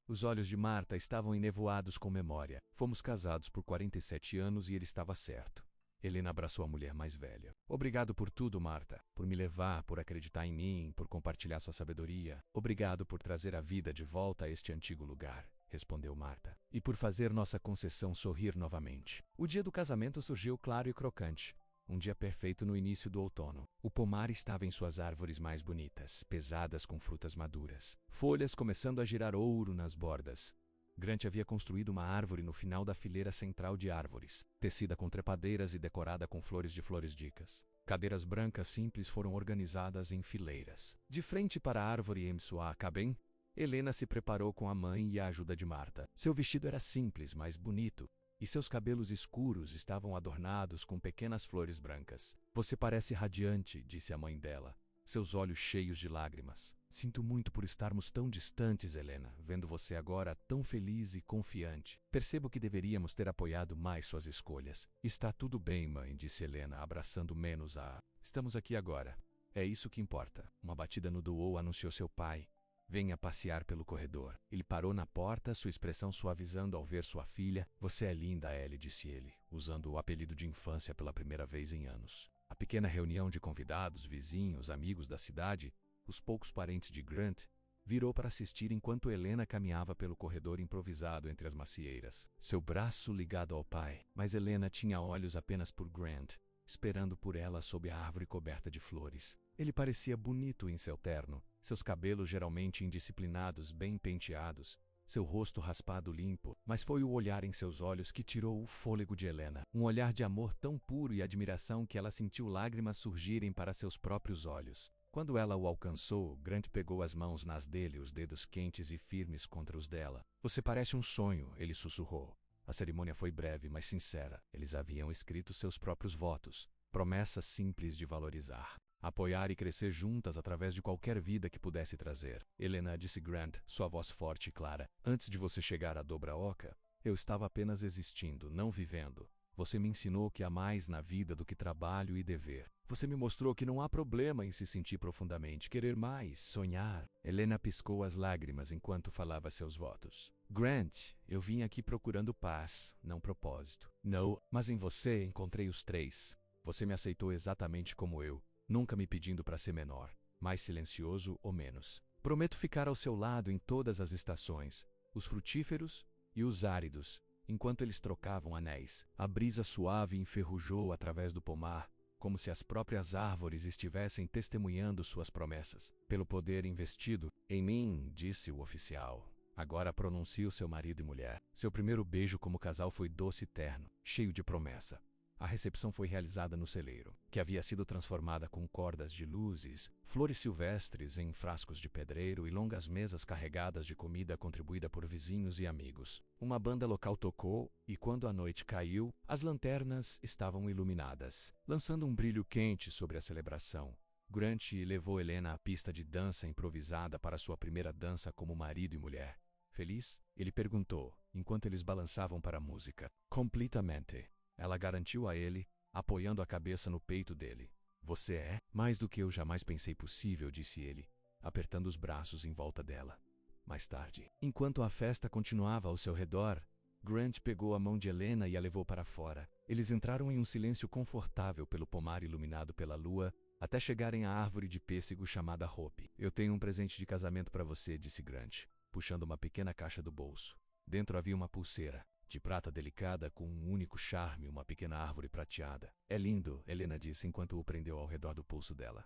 Speaker 1: Os olhos de Marta estavam enevoados com memória. Fomos casados por 47 anos e ele estava certo. Helena abraçou a mulher mais velha. Obrigado por tudo, Marta. Por me levar, por acreditar em mim, por compartilhar sua sabedoria. Obrigado por trazer a vida de volta a este antigo lugar, respondeu Marta. E por fazer nossa concessão sorrir novamente. O dia do casamento surgiu claro e crocante. Um dia perfeito no início do outono. O pomar estava em suas árvores mais bonitas, pesadas com frutas maduras. Folhas começando a girar ouro nas bordas. Grant havia construído uma árvore no final da fileira central de árvores, tecida com trepadeiras e decorada com flores dicas. Cadeiras brancas simples foram organizadas em fileiras. De frente para a árvore em sua cabine, Helena se preparou com a mãe e a ajuda de Marta. Seu vestido era simples, mas bonito, e seus cabelos escuros estavam adornados com pequenas flores brancas. Você parece radiante, disse a mãe dela, seus olhos cheios de lágrimas. Sinto muito por estarmos tão distantes, Helena, vendo você agora tão feliz e confiante. Percebo que deveríamos ter apoiado mais suas escolhas. Está tudo bem, mãe, disse Helena, abraçando menos a... Estamos aqui agora. É isso que importa. Uma batida no duo anunciou seu pai. Venha passear pelo corredor. Ele parou na porta, sua expressão suavizando ao ver sua filha. Você é linda, Ellie, disse ele, usando o apelido de infância pela primeira vez em anos. A pequena reunião de convidados, vizinhos, amigos da cidade, os poucos parentes de Grant, virou para assistir enquanto Helena caminhava pelo corredor improvisado entre as macieiras, seu braço ligado ao pai. Mas Helena tinha olhos apenas por Grant, esperando por ela sob a árvore coberta de flores. Ele parecia bonito em seu terno, seus cabelos geralmente indisciplinados, bem penteados, seu rosto raspado limpo, mas foi o olhar em seus olhos que tirou o fôlego de Helena. Um olhar de amor tão puro e admiração que ela sentiu lágrimas surgirem para seus próprios olhos. Quando ela o alcançou, Grant pegou as mãos nas dele, os dedos quentes e firmes contra os dela. Você parece um sonho, ele sussurrou. A cerimônia foi breve, mas sincera. Eles haviam escrito seus próprios votos, promessas simples de valorizar, apoiar e crescer juntas através de qualquer vida que pudesse trazer. Helena, disse Grant, sua voz forte e clara. Antes de você chegar a Dobra Oca, eu estava apenas existindo, não vivendo. Você me ensinou que há mais na vida do que trabalho e dever. Você me mostrou que não há problema em se sentir profundamente, querer mais, sonhar. Helena piscou as lágrimas enquanto falava seus votos. Grant, eu vim aqui procurando paz, não propósito. Não, mas em você encontrei os três. Você me aceitou exatamente como eu, nunca me pedindo para ser menor, mais silencioso ou menos. Prometo ficar ao seu lado em todas as estações, os frutíferos e os áridos, enquanto eles trocavam anéis. A brisa suave enferrujou através do pomar, como se as próprias árvores estivessem testemunhando suas promessas. Pelo poder investido em mim, disse o oficial. Agora pronuncie o seu marido e mulher. Seu primeiro beijo como casal foi doce e terno, cheio de promessa. A recepção foi realizada no celeiro, que havia sido transformada com cordas de luzes, flores silvestres em frascos de pedreiro e longas mesas carregadas de comida contribuída por vizinhos e amigos. Uma banda local tocou e, quando a noite caiu, as lanternas estavam iluminadas, lançando um brilho quente sobre a celebração. Grant levou Helena à pista de dança improvisada para sua primeira dança como marido e mulher. Feliz? Ele perguntou, enquanto eles balançavam para a música. Completamente. Ela garantiu a ele, apoiando a cabeça no peito dele. Você é mais do que eu jamais pensei possível, disse ele, apertando os braços em volta dela. Mais tarde, enquanto a festa continuava ao seu redor, Grant pegou a mão de Helena e a levou para fora. Eles entraram em um silêncio confortável pelo pomar iluminado pela lua, até chegarem à árvore de pêssego chamada Hope. Eu tenho um presente de casamento para você, disse Grant, puxando uma pequena caixa do bolso. Dentro havia uma pulseira de prata delicada com um único charme, uma pequena árvore prateada. É lindo, Helena disse enquanto o prendeu ao redor do pulso dela.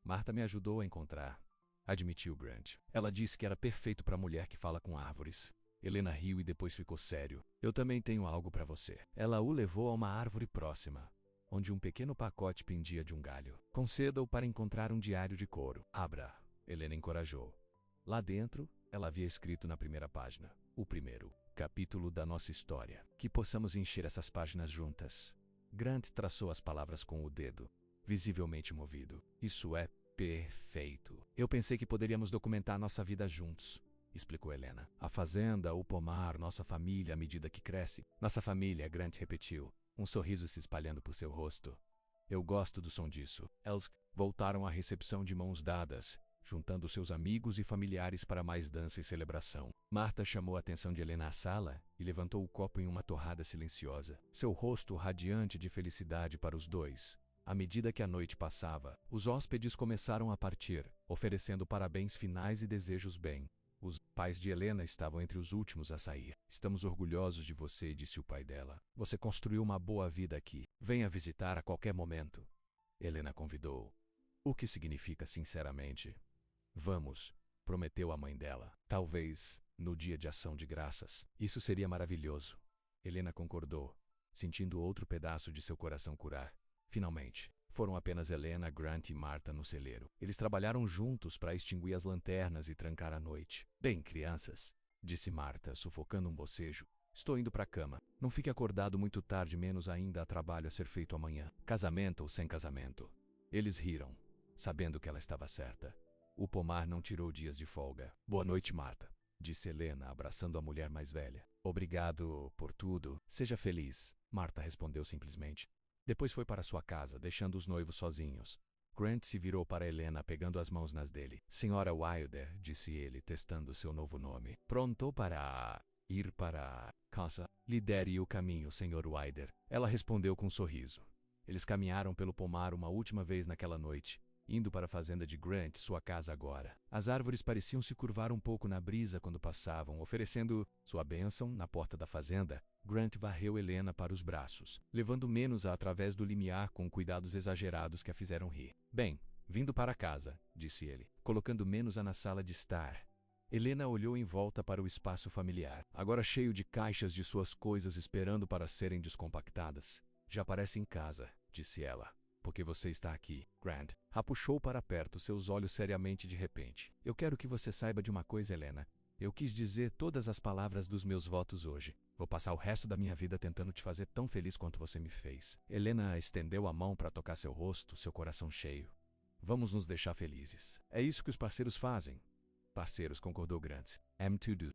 Speaker 1: Marta me ajudou a encontrar, admitiu Grant. Ela disse que era perfeito para a mulher que fala com árvores. Helena riu e depois ficou sério. Eu também tenho algo para você. Ela o levou a uma árvore próxima, onde um pequeno pacote pendia de um galho. Conceda-o para encontrar um diário de couro. Abra, Helena encorajou. Lá dentro, ela havia escrito na primeira página, o primeiro capítulo da nossa história. Que possamos encher essas páginas juntas. Grant traçou as palavras com o dedo, visivelmente movido. Isso é perfeito. Eu pensei que poderíamos documentar nossa vida juntos, explicou Helena. A fazenda, o pomar, nossa família à medida que cresce. Nossa família, Grant repetiu, um sorriso se espalhando por seu rosto. Eu gosto do som disso. Eles voltaram à recepção de mãos dadas, juntando seus amigos e familiares para mais dança e celebração. Marta chamou a atenção de Helena à sala e levantou o copo em uma torrada silenciosa, seu rosto radiante de felicidade para os dois. À medida que a noite passava, os hóspedes começaram a partir, oferecendo parabéns finais e desejos bem. Os pais de Helena estavam entre os últimos a sair. Estamos orgulhosos de você, disse o pai dela. Você construiu uma boa vida aqui. Venha visitar a qualquer momento. Helena convidou. O que significa sinceramente? Vamos, prometeu a mãe dela. Talvez, no dia de ação de graças. Isso seria maravilhoso. Helena concordou, sentindo outro pedaço de seu coração curar. Finalmente, foram apenas Helena, Grant e Marta no celeiro. Eles trabalharam juntos para extinguir as lanternas e trancar a noite. Bem, crianças, disse Marta, sufocando um bocejo. Estou indo para a cama. Não fique acordado muito tarde, menos ainda há trabalho a ser feito amanhã. Casamento ou sem casamento. Eles riram, sabendo que ela estava certa. O pomar não tirou dias de folga. Boa noite, Marta, disse Helena, abraçando a mulher mais velha. Obrigado por tudo. Seja feliz, Marta respondeu simplesmente. Depois foi para sua casa, deixando os noivos sozinhos. Grant se virou para Helena, pegando as mãos nas dele. Senhora Wilder, disse ele, testando seu novo nome. Pronto para ir para casa? Lidere o caminho, Sr. Wilder. Ela respondeu com um sorriso. Eles caminharam pelo pomar uma última vez naquela noite, indo para a fazenda de Grant, sua casa agora. As árvores pareciam se curvar um pouco na brisa quando passavam, oferecendo sua bênção na porta da fazenda. Grant varreu Helena para os braços, levando menos-a através do limiar com cuidados exagerados que a fizeram rir. Bem, vindo para casa, disse ele, colocando menos-a na sala de estar. Helena olhou em volta para o espaço familiar, agora cheio de caixas de suas coisas esperando para serem descompactadas. Já parece em casa, disse ela. Porque você está aqui, Grant. A puxou para perto, seus olhos seriamente de repente. Eu quero que você saiba de uma coisa, Helena. Eu quis dizer todas as palavras dos meus votos hoje. Vou passar o resto da minha vida tentando te fazer tão feliz quanto você me fez. Helena estendeu a mão para tocar seu rosto, seu coração cheio. Vamos nos deixar felizes. É isso que os parceiros fazem. Parceiros, concordou Grant. M2Do.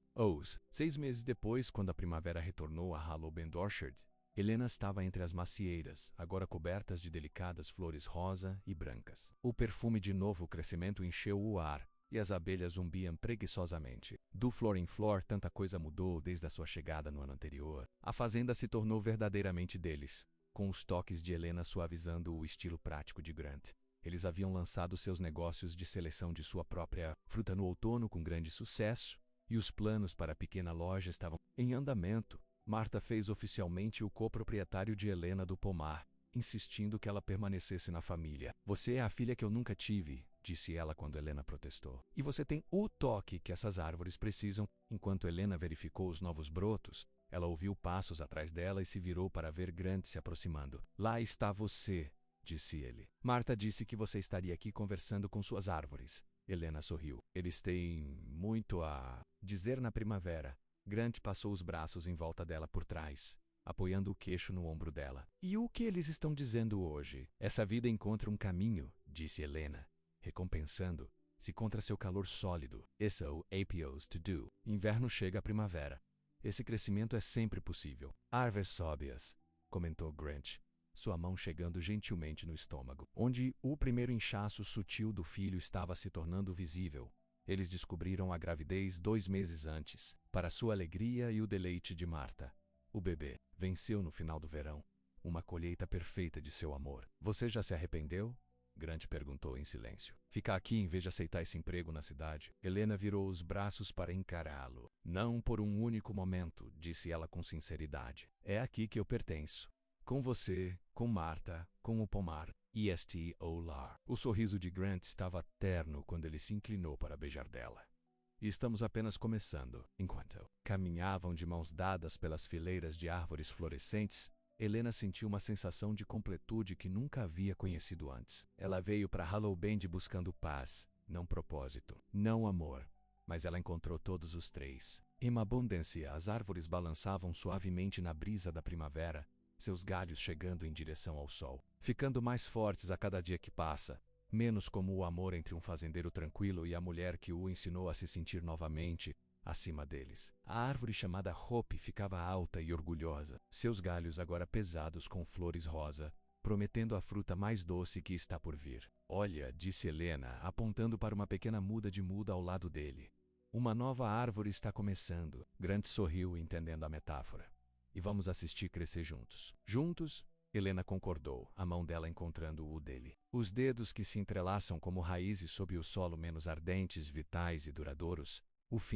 Speaker 1: 6 meses depois, quando a primavera retornou a Hollow Bend Orchard, Helena estava entre as macieiras, agora cobertas de delicadas flores rosa e brancas. O perfume de novo crescimento encheu o ar, e as abelhas zumbiam preguiçosamente. Do Floor em Floor, tanta coisa mudou desde a sua chegada no ano anterior. A fazenda se tornou verdadeiramente deles, com os toques de Helena suavizando o estilo prático de Grant. Eles haviam lançado seus negócios de seleção de sua própria fruta no outono com grande sucesso, e os planos para a pequena loja estavam em andamento. Marta fez oficialmente o coproprietário de Helena do pomar, insistindo que ela permanecesse na família. Você é a filha que eu nunca tive, disse ela quando Helena protestou. E você tem o toque que essas árvores precisam. Enquanto Helena verificou os novos brotos, ela ouviu passos atrás dela e se virou para ver Grant se aproximando. Lá está você, disse ele. Marta disse que você estaria aqui conversando com suas árvores. Helena sorriu. Eles têm muito a dizer na primavera. Grant passou os braços em volta dela por trás, apoiando o queixo no ombro dela. E o que eles estão dizendo hoje? Essa vida encontra um caminho, disse Helena, recompensando-se contra seu calor sólido. So appeals to do. Inverno chega a primavera. Esse crescimento é sempre possível. Árvores sóbias, comentou Grant, sua mão chegando gentilmente no estômago, onde o primeiro inchaço sutil do filho estava se tornando visível. Eles descobriram a gravidez 2 meses antes, para sua alegria e o deleite de Marta. O bebê venceu no final do verão, uma colheita perfeita de seu amor. Você já se arrependeu? Grant perguntou em silêncio. Ficar aqui em vez de aceitar esse emprego na cidade? Helena virou os braços para encará-lo. Não por um único momento, disse ela com sinceridade. É aqui que eu pertenço. Com você, com Marta, com o pomar. Est-o-lar. O sorriso de Grant estava terno quando ele se inclinou para beijar dela. E estamos apenas começando. Enquanto caminhavam de mãos dadas pelas fileiras de árvores florescentes, Helena sentiu uma sensação de completude que nunca havia conhecido antes. Ela veio para Hallowbend buscando paz, não propósito, não amor. Mas ela encontrou todos os três. Em abundância, as árvores balançavam suavemente na brisa da primavera, seus galhos chegando em direção ao sol, ficando mais fortes a cada dia que passa, menos como o amor entre um fazendeiro tranquilo e a mulher que o ensinou a se sentir novamente acima deles. A árvore chamada Hope ficava alta e orgulhosa, seus galhos agora pesados com flores rosa, prometendo a fruta mais doce que está por vir. Olha, disse Helena, apontando para uma pequena muda de muda ao lado dele. Uma nova árvore está começando. Grant sorriu, entendendo a metáfora. E vamos assistir crescer juntos. Juntos? Helena concordou, a mão dela encontrando o dele. Os dedos que se entrelaçam como raízes sob o solo menos ardentes, vitais e duradouros. O fim